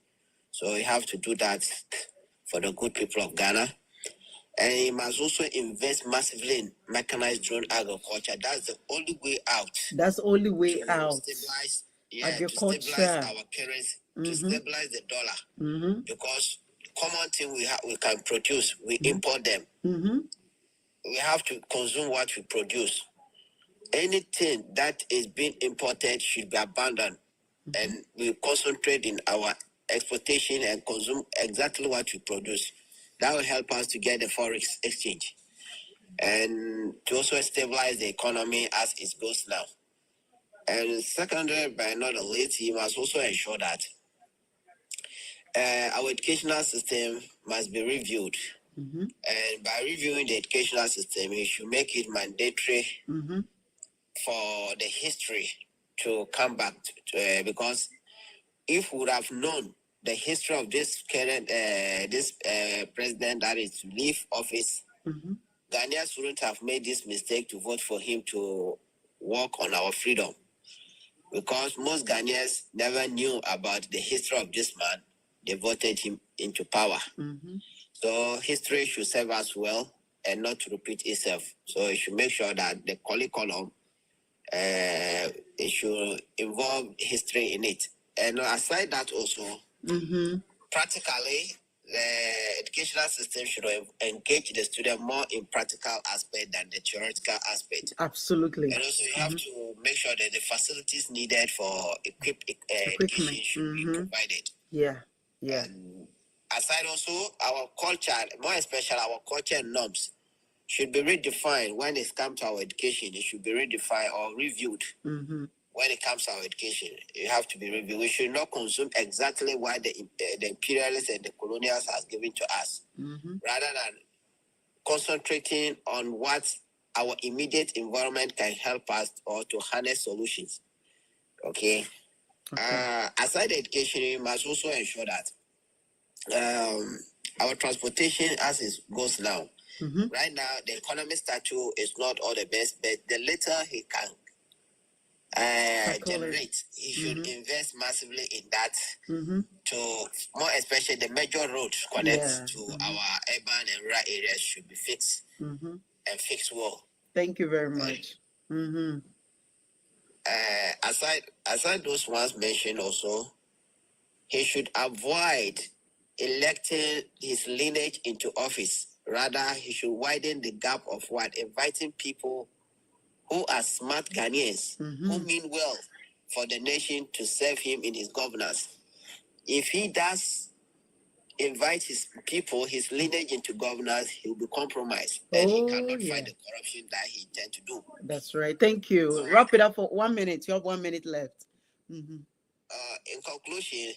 So he have to do that for the good people of Ghana. And he must also invest massively in mechanized drone agriculture. That's the only way out. That's the only way out. Stabilize, agriculture. To stabilize our currency, to stabilize the dollar. Because common thing we can produce, we import them. We have to consume what we produce. Anything that is being imported should be abandoned, and we concentrate in our exportation and consume exactly what we produce. That will help us to get the forex exchange and to also stabilize the economy as it goes now. And secondly, but not the least, he must also ensure that our educational system must be reviewed. And by reviewing the educational system, he should make it mandatory for the history to come back to, because if we would have known the history of this current president that is to leave office, Ghanaians wouldn't have made this mistake to vote for him to work on our freedom, because most Ghanaians never knew about the history of this man. They voted him into power. So history should serve us well and not to repeat itself. So it should make sure that the curriculum it should involve history in it. And aside that also, practically, the educational system should engage the student more in practical aspect than the theoretical aspect. Absolutely. And also you have to make sure that the facilities needed for education should be provided. And aside also, our culture, more especially our culture and norms, should be redefined when it comes to our education. It should be redefined or reviewed. When it comes to our education, it have to be reviewed. We should not consume exactly what the imperialists and the colonials has given to us, rather than concentrating on what our immediate environment can help us or to harness solutions. Okay. Aside education, we must also ensure that our transportation as it goes now. Right now, the economic status is not all the best, but the little he can generate. He should invest massively in that to more especially the major roads connect to our urban and rural areas should be fixed and fixed well. Thank you very much. Aside those ones mentioned also, he should avoid electing his lineage into office. Rather, he should widen the gap of inviting people who are smart Ghanaians, who mean well for the nation to serve him in his governance. If he does invite his people, his lineage into governance, he will be compromised. And he cannot fight the corruption that he intends to do. That's right. Thank you. Wrap it up for 1 minute. You have 1 minute left. In conclusion,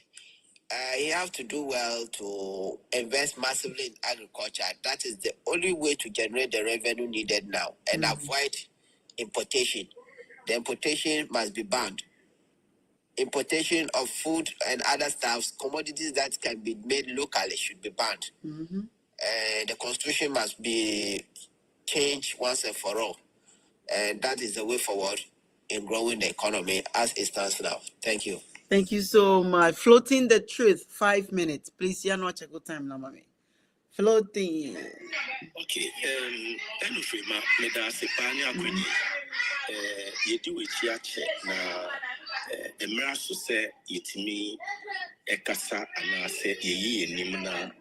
you have to do well to invest massively in agriculture. That is the only way to generate the revenue needed now and avoid importation. The importation must be banned. Importation of food and other stuffs, commodities that can be made locally should be banned. The constitution must be changed once and for all. And that is the way forward in growing the economy as it stands now. Thank you. Thank you so much. Floating the truth, 5 minutes. Please, you know what good time now, mommy. Floating. Okay. Frima, Sepania Queen. You do it here, na Emiraso say it me a casa and I say ye nimna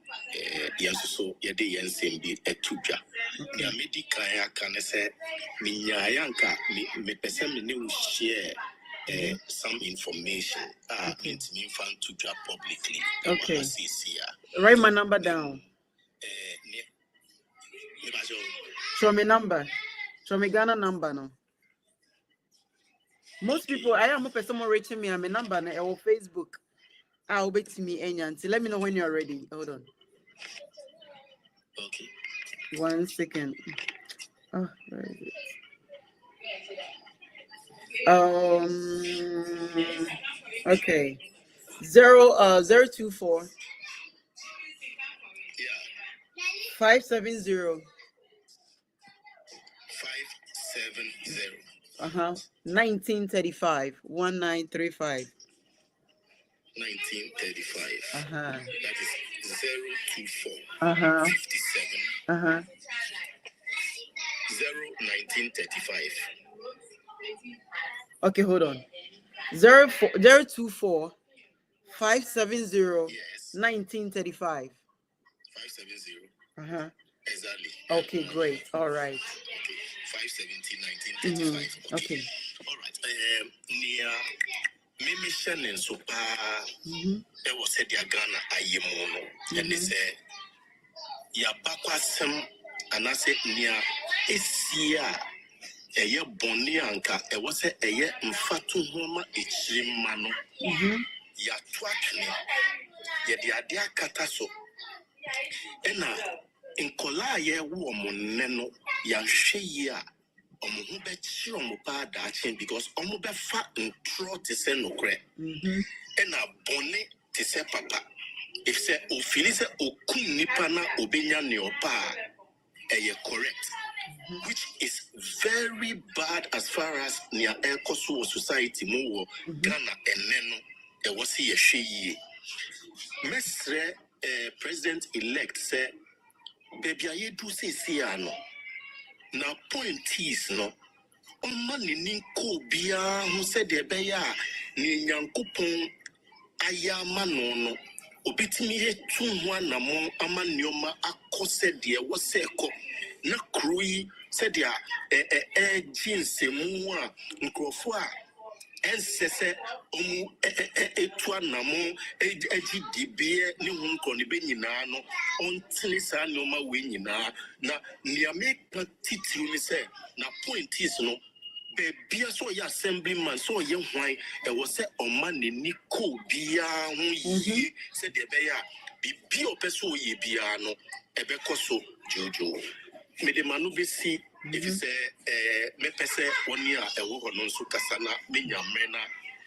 yanso ye de yensembi etuja. Ya medikaya can say minyayanka me person me new share some information into me fan to drop publicly. Okay. Write my number down. Show me number. Show me Ghana number now. Most people, I am a someone reaching me. I'm a number on Facebook. I'll bet to me any. Let me know when you're ready. Hold on. Okay. 1 second. Oh, where is it? Okay. 024 570 1935 1935 1935. That is 024 57 1935. Okay, hold on. 024 570 1935 570. Exactly. Okay, great. All right. Okay. 570 1935. Okay. All right. Near Mimission and Sopa, there was a Ghana Ayemono, and they say, Yabakwasem, and I said, near Esia, a year Bonianka, it was a year Mfatu Homa, Ichimano, Yatwakne, Yadia Kataso, and in Kolaye woman, Yanshia. Omubechi omupa dachi because omube fa ntro te se nokre na bone te se papa if se ofili se okum nipa na obenya ne opa correct which is very bad as far as near ekoso society mo Ghana eneno e wosi ye hwe mesre president elect say baby aye do se ano. Now, point is no. Omani ninko bia who said the beya ni nyankopon ayama no obitimi etu ho anamo amanioma akose de woseko na kroi said ya jinsemu a nkrofo a ensese omu etu anamo agidibie ni hu nkro ne benyina no ontene sa noma we nyina na niame titiri ni se na point is no bia so ya assemblyman so ye hwan e wo se oma ne ni ko bia ho yi se de be ya bibia opeso ye bia no e be koso jojo me de manu be si if you say me pese oni a e wo hono so kasa na me nyamre na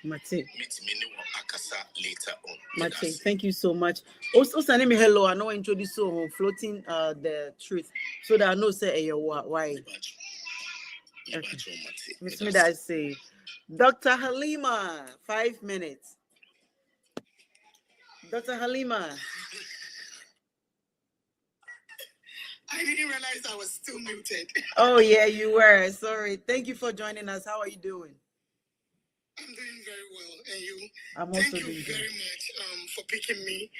Mate. Meet me akasa later on. Mate, thank you so much. Also sending me hello. I know I introduce you floating the truth so that I know say why. Okay. Miss me that I say Dr. Halima, 5 minutes. Dr. Halima. I didn't realize I was still muted. Oh, yeah, you were. Sorry. Thank you for joining us. How are you doing? I'm doing very well. And you? I'm also Thank you doing very good. much for picking me.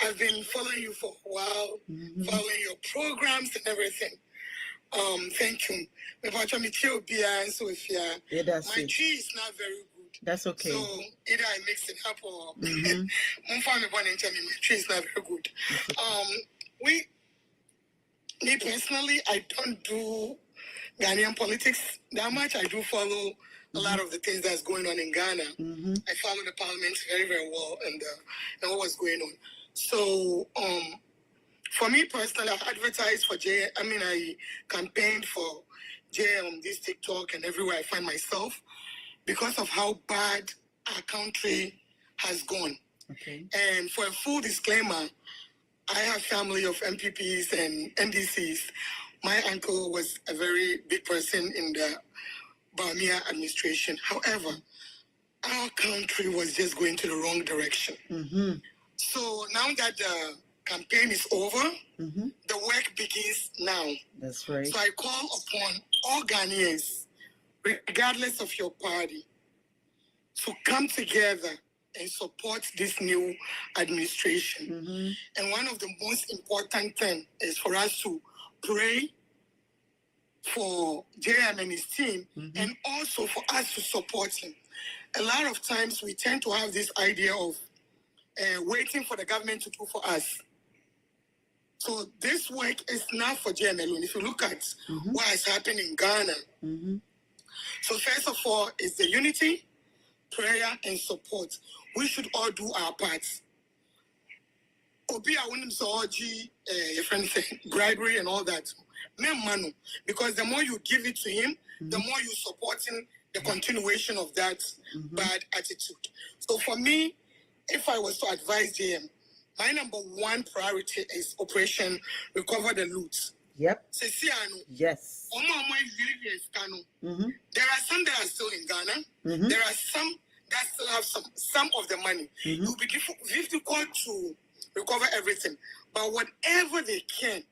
I've been following you for a while, following your programs and everything. Thank you. Yeah, that's My it. tree is not very good. That's okay. So either I mix it up or my tree is not very good. Me personally, I don't do Ghanaian politics that much. I do follow a lot of the things that's going on in Ghana. I follow the parliament very, very well and what was going on. So, for me personally, I've advertised for Jay. I campaigned for Jay on this TikTok and everywhere I find myself because of how bad our country has gone. Okay. And for a full disclaimer, I have family of MPPs and NDCs. My uncle was a very big person in the Bawumia administration. However, our country was just going to the wrong direction. So now that the campaign is over, the work begins now. That's right. So I call upon all Ghanaians, regardless of your party, to come together and support this new administration. And one of the most important things is for us to pray for JM and his team, and also for us to support him. A lot of times we tend to have this idea of waiting for the government to do for us. So this work is not for JM alone. If you look at what has happened in Ghana, so first of all, is the unity, prayer, and support. We should all do our parts. Obi your friend said bribery and all that. Because the more you give it to him, the more you supporting the continuation of that bad attitude. So for me, if I was to advise JM, my number one priority is Operation Recover the Loot. Yep. Yes. There are some that are still in Ghana. There are some that still have some of the money. It will be difficult to recover everything. But whatever they can,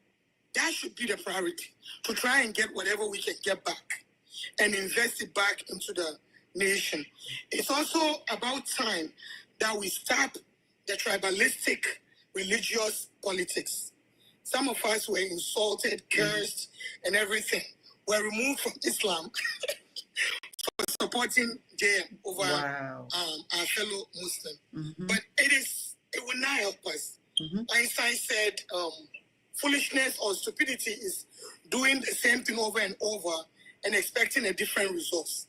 that should be the priority, to try and get whatever we can get back and invest it back into the nation. It's also about time that we stop the tribalistic religious politics. Some of us were insulted, cursed, and everything. We're removed from Islam for supporting JM over our fellow Muslim. But it will not help us. Einstein said, foolishness or stupidity is doing the same thing over and over and expecting a different result.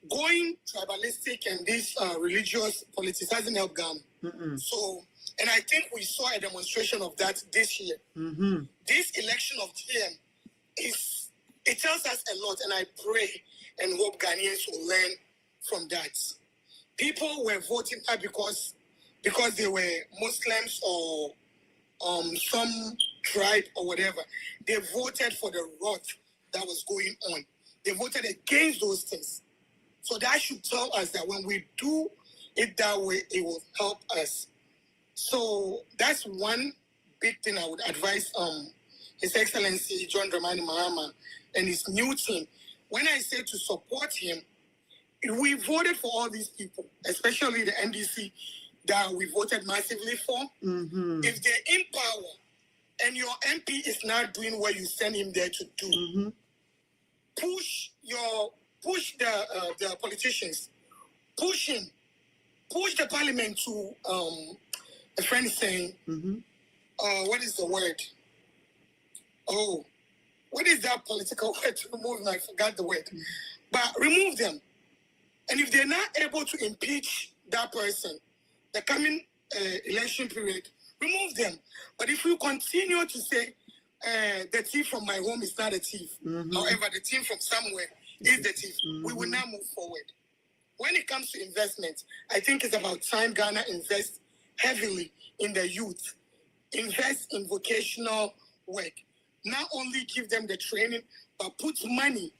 Going tribalistic and this religious politics hasn't helped Ghana. So, and I think we saw a demonstration of that this year. This election of GM it tells us a lot, and I pray and hope Ghanaians will learn from that. People were voting not because they were Muslims or some tribe or whatever. They voted for the rot that was going on. They voted against those things. So that should tell us that when we do it that way, it will help us. So that's one big thing I would advise His Excellency John Dramani Mahama and his new team. When I say to support him, we voted for all these people, especially the NDC that we voted massively for. If they're in power and your MP is not doing what you send him there to do, push the politicians, push the parliament to a friend is saying, what is the word? Oh, what is that political word to remove? I forgot the word. But remove them. And if they're not able to impeach that person, the coming election period, remove them. But if you continue to say, the thief from my home is not a thief, however, the thief from somewhere is the thief, we will not move forward. When it comes to investment, I think it's about time Ghana invests heavily in the youth, invest in vocational work, not only give them the training, but put money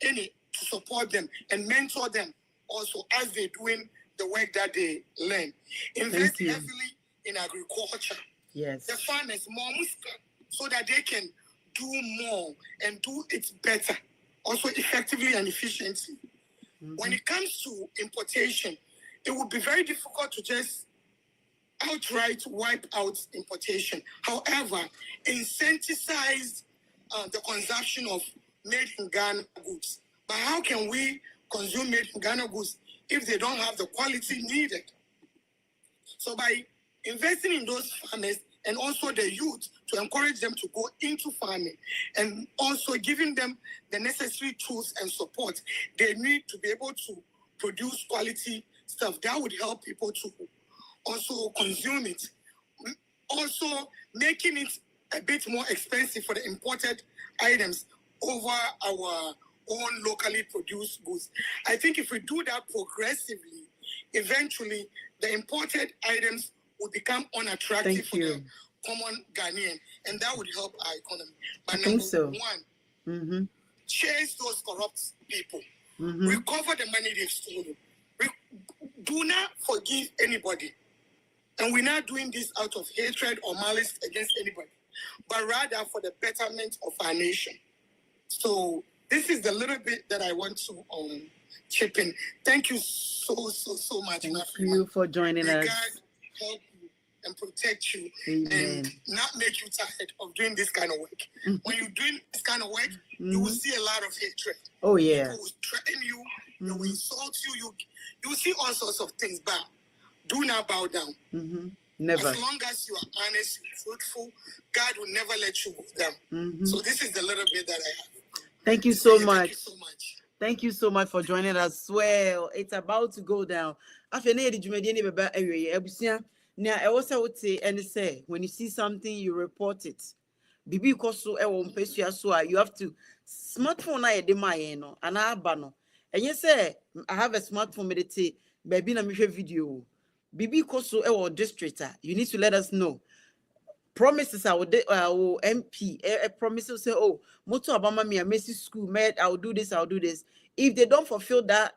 in it to support them and mentor them also as they're doing the work that they learn. Invest heavily in agriculture. Yes. The farmers more so that they can do more and do it better, also effectively and efficiently. When it comes to importation, it would be very difficult to just outright wipe out importation. However, incentivize the consumption of made in Ghana goods. But how can we consume made in Ghana goods if they don't have the quality needed? So by investing in those farmers and also the youth to encourage them to go into farming and also giving them the necessary tools and support they need to be able to produce quality stuff, that would help people to also consume it. Also making it a bit more expensive for the imported items over our own locally produced goods. I think if we do that progressively, eventually the imported items will become unattractive for the common Ghanaian, and that would help our economy. But number one, chase those corrupt people, recover the money they've stolen. Do not forgive anybody. And we're not doing this out of hatred or malice against anybody, but rather for the betterment of our nation. So this is the little bit that I want to chip in. Thank you so much. Thank you for joining us. May God help you and protect you. Amen. And not make you tired of doing this kind of work. When you're doing this kind of work, you will see a lot of hatred. Oh, yeah. People will threaten you, they will insult you, you will see all sorts of things, but do not bow down. Never. As long as you are honest, fruitful, God will never let you go down. So this is the little bit that I have. Thank you so much. Thank you so much. Thank you so much for joining us. Well, it's about to go down. After now, I also would say, and say, when you see something, you report it. Bibi koso e won pesua so you have to smartphone na yede maye no ana aba no. Enye say I have a smartphone medite baby na mehwe video. Bibi koso e wo district you need to let us know. Promises I will MP promises say, oh, moto abama me Messi school made I'll do this. If they don't fulfill that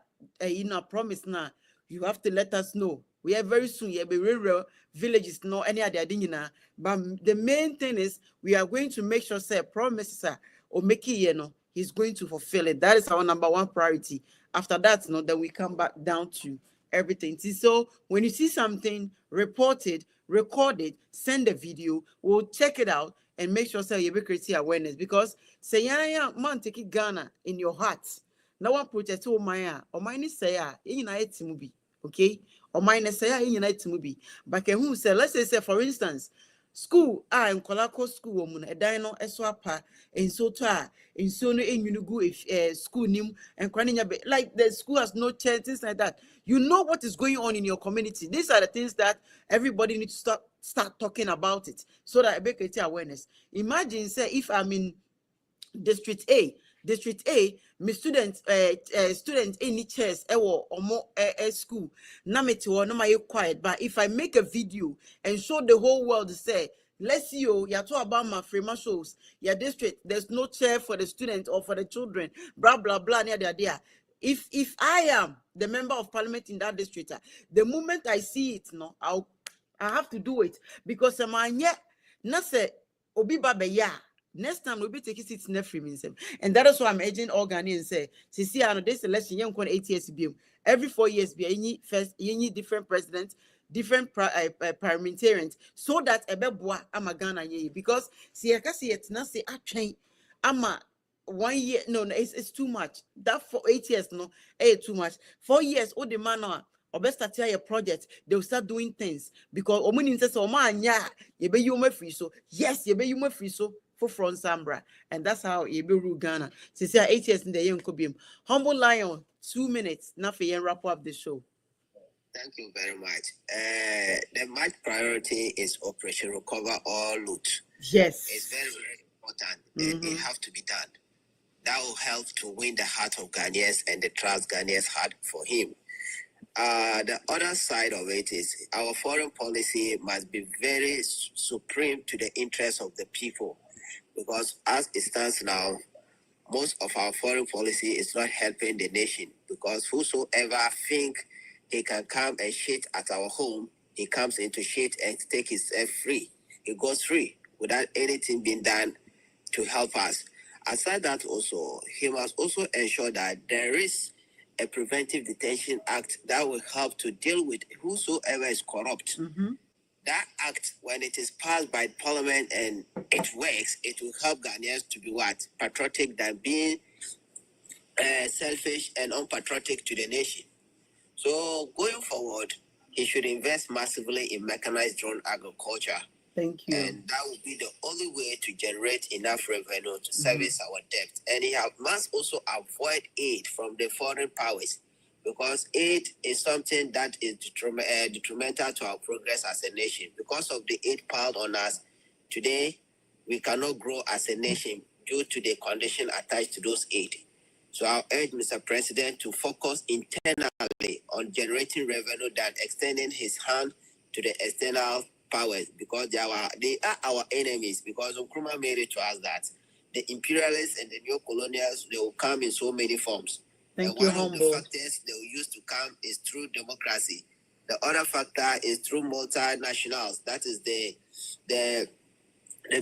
promise now, you have to let us know. We are very soon be real villages no any other thing but the main thing is we are going to make sure say promises or make it he's going to fulfill it. That is our number one priority. After that then we come back down to everything. So when you see something, report it, record it, send a video, we'll check it out and make sure say you create awareness, because say man take it Ghana in your heart. No one protect my or mine say okay, or mine say but who say let's say for instance school in Kolako school woman a dino eswapa in sota in so no school nim and like the school has no chance, things like that. You know what is going on in your community. These are the things that everybody needs to start talking about it so that I make awareness. Imagine say if I'm in District A, my student any chairs or more school na me to no my quiet, but if I make a video and show the whole world say let's see you talk about my free shows your district there's no chair for the students or for the children blah blah blah near there. If I am the member of parliament in that district, the moment I see it I have to do it, because na say obi babeya next time we'll be taking seats in the and that is why I'm urging all Ghanaians say see this election young 8 years every 4 years be any different presidents, different parliamentarians, so that ebeboa ama Ghana ye, because see it na say ama 1 year no it's too much. That for 8 years too much. 4 years the man or best start your project, they will start doing things, because omuni says you be you free, so yes you be you free so for front Sambra, and that's how you be rule Ghana. See 8 years in the young Kobium. Humble Lion 2 minutes now for you wrap up the show. Thank you very much. The main priority is Operation Recover All Loot. Yes, it's very, very important. It has to be done. That will help to win the heart of Ghanaians and the trust Ghanaians had for him. The other side of it is our foreign policy must be very supreme to the interests of the people, because as it stands now, most of our foreign policy is not helping the nation, because whosoever think he can come and shit at our home, he comes into shit and take himself free. He goes free without anything being done to help us. Aside that, also, he must also ensure that there is a preventive detention act that will help to deal with whosoever is corrupt. That act, when it is passed by Parliament and it works, it will help Ghanaians to be what? Patriotic than being selfish and unpatriotic to the nation. So going forward, he should invest massively in mechanized drone agriculture. Thank you. And that will be the only way to generate enough revenue to service our debt. And he must also avoid aid from the foreign powers, because aid is something that is detrimental to our progress as a nation. Because of the aid piled on us, today we cannot grow as a nation due to the condition attached to those aid. So I urge Mr. President to focus internally on generating revenue than extending his hand to the external powers, because they are our enemies. Because Nkrumah made it to us that the imperialists and the neo-colonials, they will come in so many forms. Thank you, one Humble. of the factors they will use to come is through democracy. The other factor is through multinationals. That is the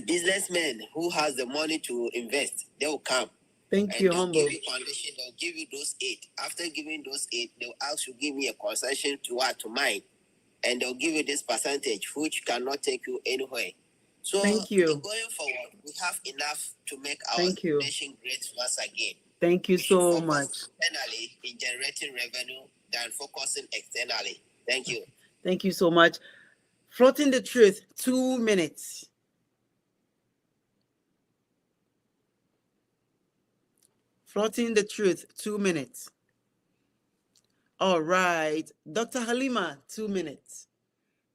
businessmen who has the money to invest. They will come. Thank And you, they'll Humble. give you condition, they'll give you those aid. After giving those aid, they'll ask you give me a concession to what? To mine. And they'll give you this percentage, which cannot take you anywhere. So thank you. Going forward, we have enough to make our Thank you. nation great once again. Thank you We should so focus much. internally in generating revenue than focusing externally. Thank you. Thank you so much. Floating the truth, 2 minutes. Floating the truth, 2 minutes. All right. Dr. Halima, 2 minutes.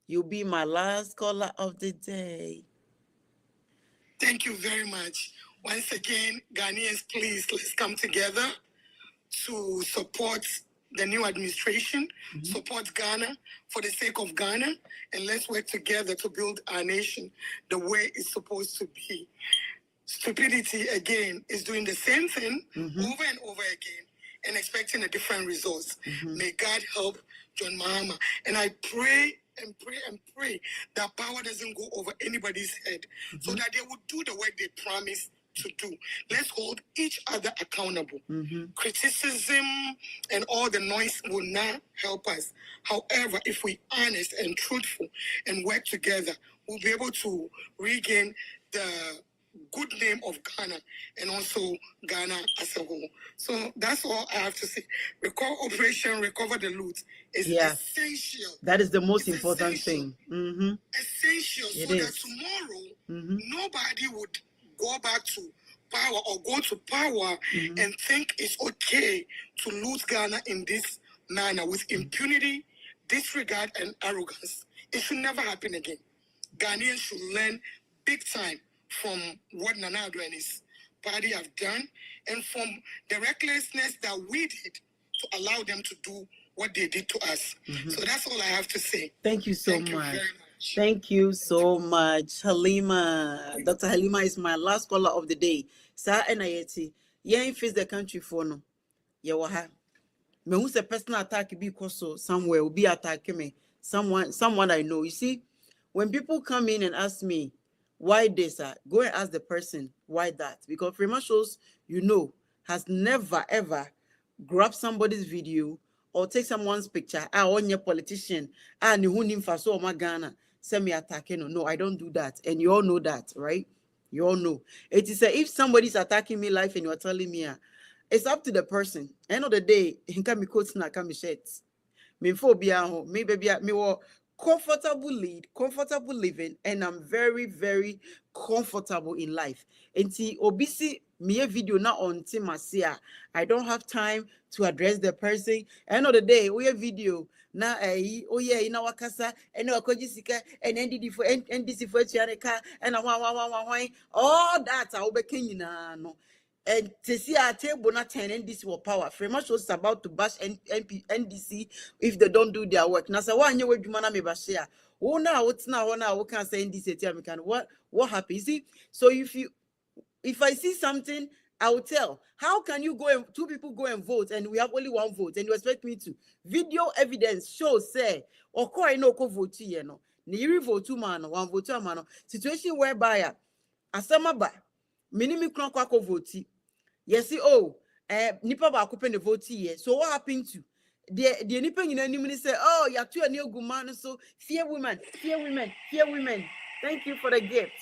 You'll be my last caller of the day. Thank you very much. Once again, Ghanaians, please, let's come together to support the new administration, support Ghana for the sake of Ghana, and let's work together to build our nation the way it's supposed to be. Stupidity, again, is doing the same thing over and over again and expecting a different result. May God help John Mahama. And I pray and pray and pray that power doesn't go over anybody's head, so that they would do the work they promised to do. Let's hold each other accountable. Criticism and all the noise will not help us. However, if we're honest and truthful and work together, we'll be able to regain the good name of Ghana and also Ghana as a whole. So that's all I have to say. Operation Recover the Loot is essential. That is the most important thing. Essential, so that tomorrow nobody would go back to power or go to power and think it's okay to lose Ghana in this manner with impunity, disregard, and arrogance. It should never happen again. Ghanaians should learn big time from what Nana Addo and his party have done, and from the recklessness that we did to allow them to do what they did to us. So that's all I have to say. Thank you so Thank you much. very much. Thank you so much, Halima. Dr. Halima is my last caller of the day. Sir Enayeti, yeah, face the country for no. Yeah, waha. Me who's a personal attack because so somewhere will be attacking me. Someone I know. You see, when people come in and ask me why this, go and ask the person why that. Because Freeman shows, has never ever grabbed somebody's video or take someone's picture. On your politician, ni hunim faso ma Ghana. Send me attacking. No, I don't do that. And you all know that, right? You all know. It is if somebody's attacking me live and you're telling me, it's up to the person. End of the day, he can be coats na can be shirts. Me phobia, me baby, me wo comfortable living, and I'm very, very comfortable in life. And see, obisi me a video not on Timasia. I don't have time to address the person. End of the day, we a video. Na oh yeah, ina wakasa, and no kojisika, and NDD for NDC for Chiareka, and all that I will be no. And to see our table not 10 NDC will power. Freeman was about to bash NDC if they don't do their work. Now, so why you would man me bashia? Oh, now what's now? Now, can't say NDC? What happened? See, so if I see something I will tell. How can you go and two people go and vote and we have only one vote and you expect me to? Video evidence shows say or I no ko vote you no. Ni vote two man, one vote two man. Situation whereby asama ba minimi kron kwa ko vote. Yes, oh, nipa ba ko the vote here. So what happened to the nipa nyina nim ni say, oh, you two ani oguma so fear women, fear women, fear women. Thank you for the gift.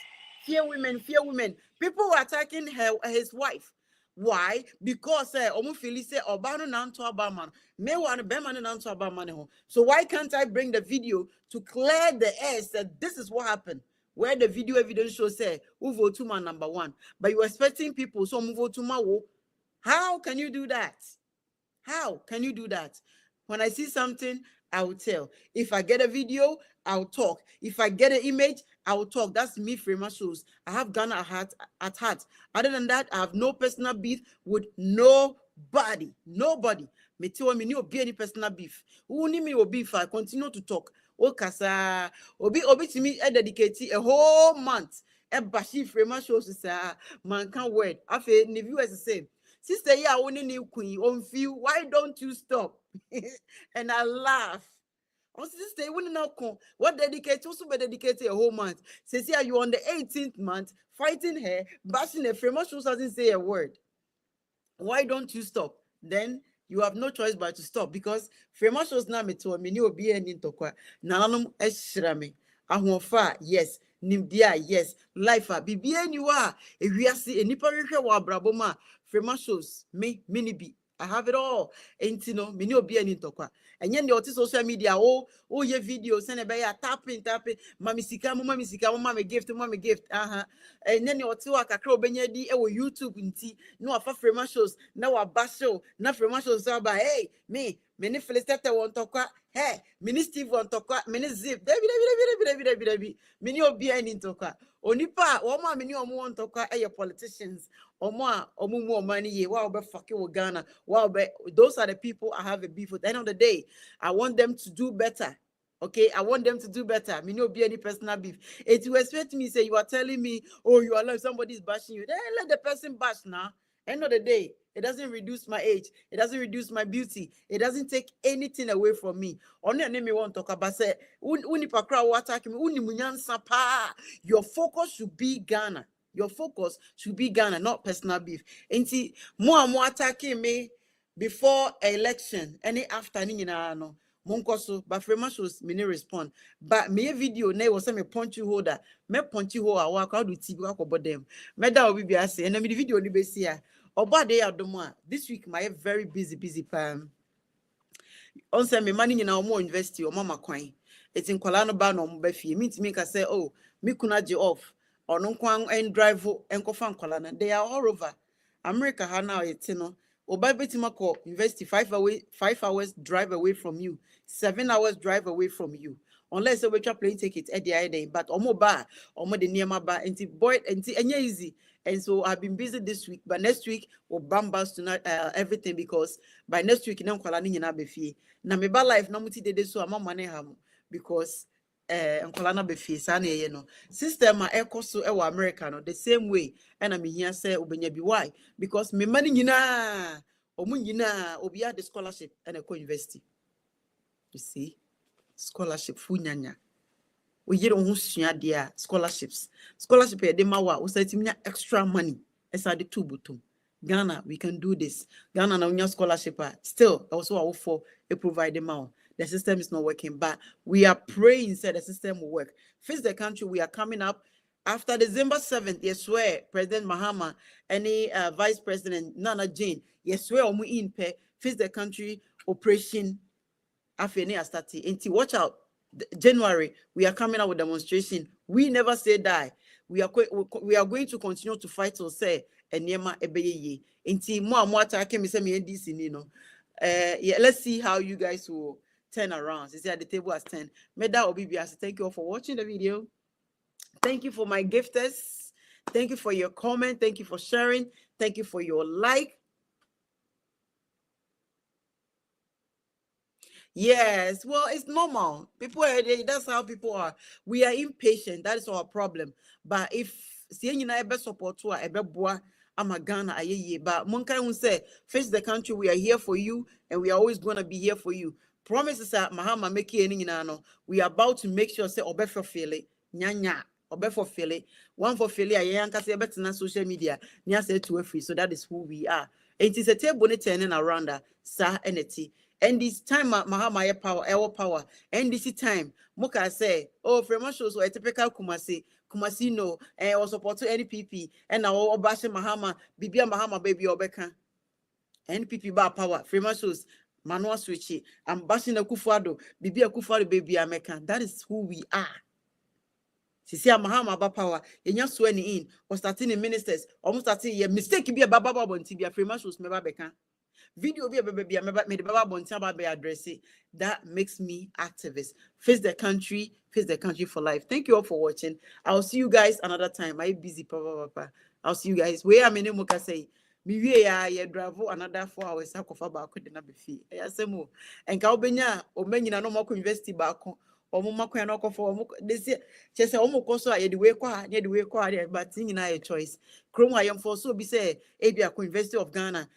Fear women, fear women. People were attacking his wife. Why? Because omu feel say obano nanto abaman. Me wan be man nanto abaman ho. So why can't I bring the video to clear the air that this is what happened? Where the video evidence shows say who vote to man number one. But you expecting people so move to mawo. How can you do that? How can you do that? When I see something, I will tell. If I get a video, I'll talk. If I get an image, I will talk. That's me, Frema shows. I have Ghana at heart. Other than that, I have no personal beef with nobody. Nobody. Me tell me no be any personal beef. Who need me or beef? I continue to talk. O kasa obi to me dedicate a whole month. E bashi Frema shows is man can't word. Afe the viewers the same. Sister, yeah, only new queen on feel. Why don't you stop? And I laugh. Oh, sister, you wouldn't know what dedicate also be dedicated a whole month. Says yeah, you on the 18th month fighting her, bashing her. Famous shows doesn't say a word. Why don't you stop? Then you have no choice but to stop because famous shows na me to me ni obi eni ntokwa. Nananum eshrame. Ahonfa, yes. Nimdia, yes. Life bibie ni wa ewiase enipa hwehwe wa braboma. Frema shows me mini be. I have it all. Ain't no mini obi ani ntokwa. And yen the social media oh ye video send a beya tapping mami sika mama gift and then your two akakro benye di e wo YouTube nti no afa Frema shows na wa basho na Frema shows ba hey me many felicite won tokwa hey mini Steve won tokwa mini zip David mini obi ani ntokwa onipa wo ma mini omo won tokwa e politicians omo money ye wow be fucking with Ghana wow be those are the people I have a beef with. At the end of the day I want them to do better. Okay, I want them to do better. Me no be any personal beef. It will expect me say you are telling me, oh, you are like somebody's bashing you. Then let the person bash now. End of the day, it doesn't reduce my age. It doesn't reduce my beauty. It doesn't take anything away from me. Only name me want to talk about say unipakra attack me unimunyansa pa. Your focus should be Ghana. Your focus should be Ghana, not personal beef. And see, more attacking me before election, any afternoon, you know. Monkoso, but Frema shows me no respond. But me video ne was me punchy holder. Me punchy holder walk out with TV walk about them. Me da obi be ase. And me the video ni be see ya. Oba dey adomo. This week my very busy pam. On say me money na omo university o mama kwan. It's in kwala no ba no mo ba fie. Me ntimi ka say oh, me kuna je off. Ono kwan and drive enko fan kwala na. They are all over. America ha now it's no. Oba betimako university 5 hours drive away from you. 7 hours drive away from you. Unless we try plane ticket at the end, but omo the near my bar, and boy, and easy. And so I've been busy this week, but next week we'll bambas tonight everything because by next week I'm calling in Abefi. Na me ba life no muti de so am money ham because nkolana befi sana ye no system a ekoso e wa America no the same way and I'm here say obenya bi why because me money nyina omu nyina obi had the scholarship and a university. You see, scholarship funyanya. We get on dia scholarships. Scholarship e de mawa o say timnya extra money. Esa de tubutum. Ghana, we can do this. Ghana na unya scholarship still also our for a provide them out. The system is not working, but we are praying that the system will work. Face the country, we are coming up after December 7th. Yes, swear President Mahama, any Vice President Nana Jane, yes, swear omu in pay face the country operation. Afeni astati. Inti watch out. January, we are coming out with demonstration. We never say die. We are going to continue to fight to say Enyema ebeye. Inti mo attack me say me NDC ni no. Yeah, let's see how you guys will turn around. You see at the table as 10. Meda Obibiasi, thank you all for watching the video. Thank you for my gifters. Thank you for your comment. Thank you for sharing. Thank you for your like. Yes, well, it's normal. People are that's how people are. We are impatient. That is our problem. But if seeing you best support to a boy ama Ghana aye but monka who say face the country, we are here for you and we are always going to be here for you. Promises are Mahama make any no. We are about to make sure say obefa feel it nyanya obefa feel it one for feel it ayanka say better social media near say to free. So that is who we are. It is a table turning around sa eneti. And this time Mahama power our power and this time Moka say oh Frema shows a typical Kumasi no and or support to NPP and now Obashe Mahama Bibia Mahama baby Obeka NPP bar power Frema shows Manuel Switchy I'm bashing a Kufado Bibia Kufado baby American. That is who we are. Sisi Mahama ba power yenya swearing in or starting in ministers almost starting a mistake be a baba bonti be a Frema shows meba beka video be a baby made the baba bonti be address it. That makes me activist. Face the country for life. Thank you all for watching. I'll see you guys another time. I'm busy, papa. I'll see you guys. Where am I? Moka say, me we ya drive another 4 hours. I could back with the fee. I say more. And Kaubenya, or many no more investi back or Mumako and Oko for this year. She said, almost I had the way quiet, but thinking I a choice. Chrome, I am for so be say, Abia University of Ghana,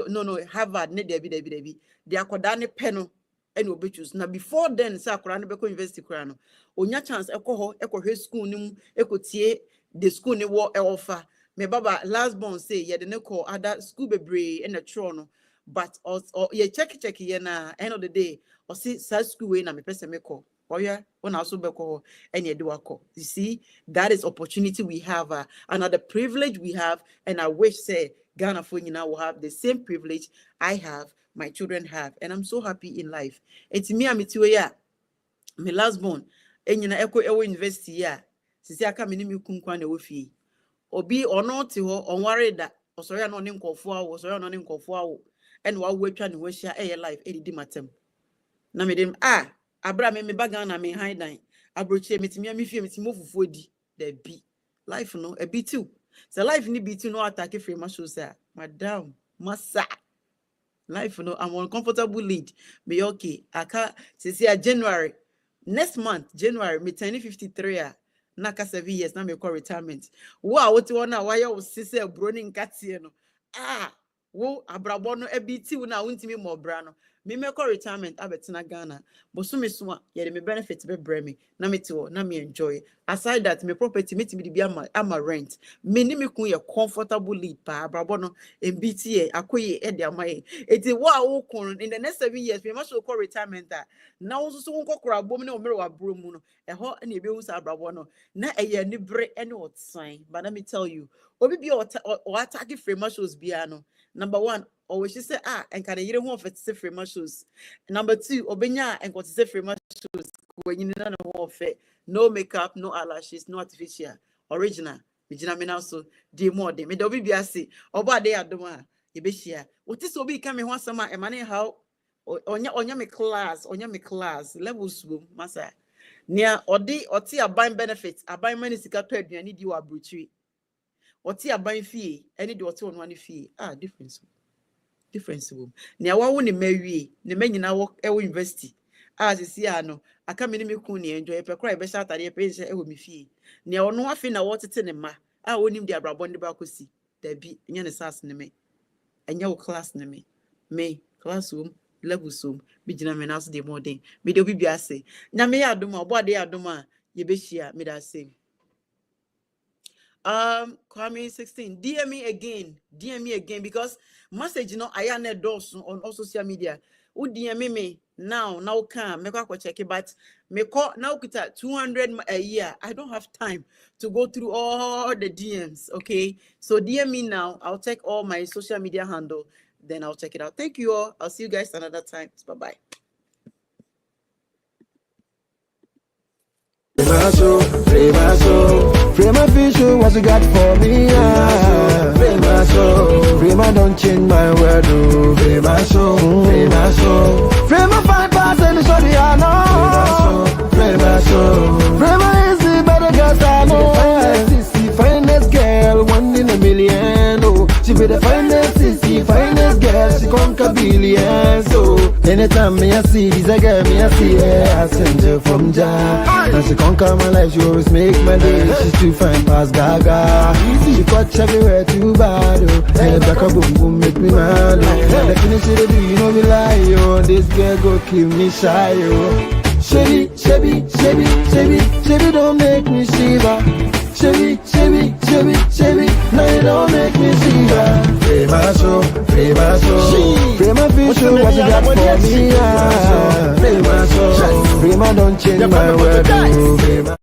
no, Harvard, ne Debbie. They are Kodane Penno. And will be choose now before then Sakurano Beko University Crano. Onya chance echo school num tie the school ne war offer. Me baba last born say ye the neko other school bebre in the trono. But also ye check ye na end of the day or see school way na me person me call. Oh yeah, when also beko and ye do a call. You see, that is opportunity we have, another privilege we have, and I wish say Ghana for you now will have the same privilege I have, my children have, and I'm so happy in life. It's me, I'm ya. My last born, and you know, Echo University, ya. Since I come in me kunkwane wofi. Obi or not to or worry that, or sorry, I'm not in call for hours, or not in call for hours, and while we're trying to wish ya a life, Eddie Dimatem. Namidem, Abra me bagana me hiding. Abroche me move for the be life no a bit too. So life ni be too no attack free my show sir. Madam, massa. Life no I'm on comfortable lead. Me okay. I can't say January. Next month, January, me 53 naka 7 years na me call retirement. Wow, what you wanna why you say broning katie no. Wo abrabono e bit too na untimi mo brano. Me make retirement abetina Ghana but so me so ye me benefit be bre me na me to na me enjoy aside that me property me be am a rent me ni me kun ye comfortable lead pa brabo no MBT akoye e de amaye eti wa wo kun in the next 7 years me must call retirement na wo so won kokora bom ne o mere wa bro mu no e ho na e be hu sa brabo no na e ye ni bre e ne otsan but let me tell you obi bi o attack free shows bia no number 1 always she say and can you want for say free shows. Number 2 obenya and got to say free shows when you know no makeup, no eyelashes, no artificial, original. Regina me now so de more de me do be say oba dey adoma ye be share what is obi come ho sama e mane how onya me class levels boom masa nia odi aban benefits aban money sika to aduane di wa bruchi oti aban fee any de oti one fee difference boom nia wa wo ne mawie ne manyina wo e wo university sisi ano aka me me ku ne enjoy pe kra e be sha atade pe nse e wo me fee nia ono afi na wo tete ne ma wonim de abrabonde ba kosi da bi nya ne sas ne me enya wo class ne me classroom levels room bi gina me na so de modern me de obi bia se nya me ya adoma obo ade adoma ye be hia me da same. Kwame 16 DM me again because message I am doors on all social media. U DM me now can make a check it, but me call now kita 200 a year. I don't have time to go through all the DMs. Okay, so DM me now. I'll take all my social media handle, then I'll check it out. Thank you all. I'll see you guys another time. Bye bye. Frema vision, what you got for me? Frema don't change my word. Frema 5% so the I know. Frema is the better girl I know. Finest girl, 1 in a million. Oh, she be the finest girl, she conquer billions. Oh. Anytime me I see this, I get me I see her. I send her from Jah. Now she conquer my life, she always make my day. She's too fine past Gaga. She watch everywhere too bad, oh. And back a boom boom make me mad, oh. The finish it do, you know me lie, oh. This girl go kill me shy, oh. Chevy, don't make me shiver. Chevy, now you don't make me shiver. Free my soul, free my future, what you got for me, yeah. Free my soul, free my don't change my world,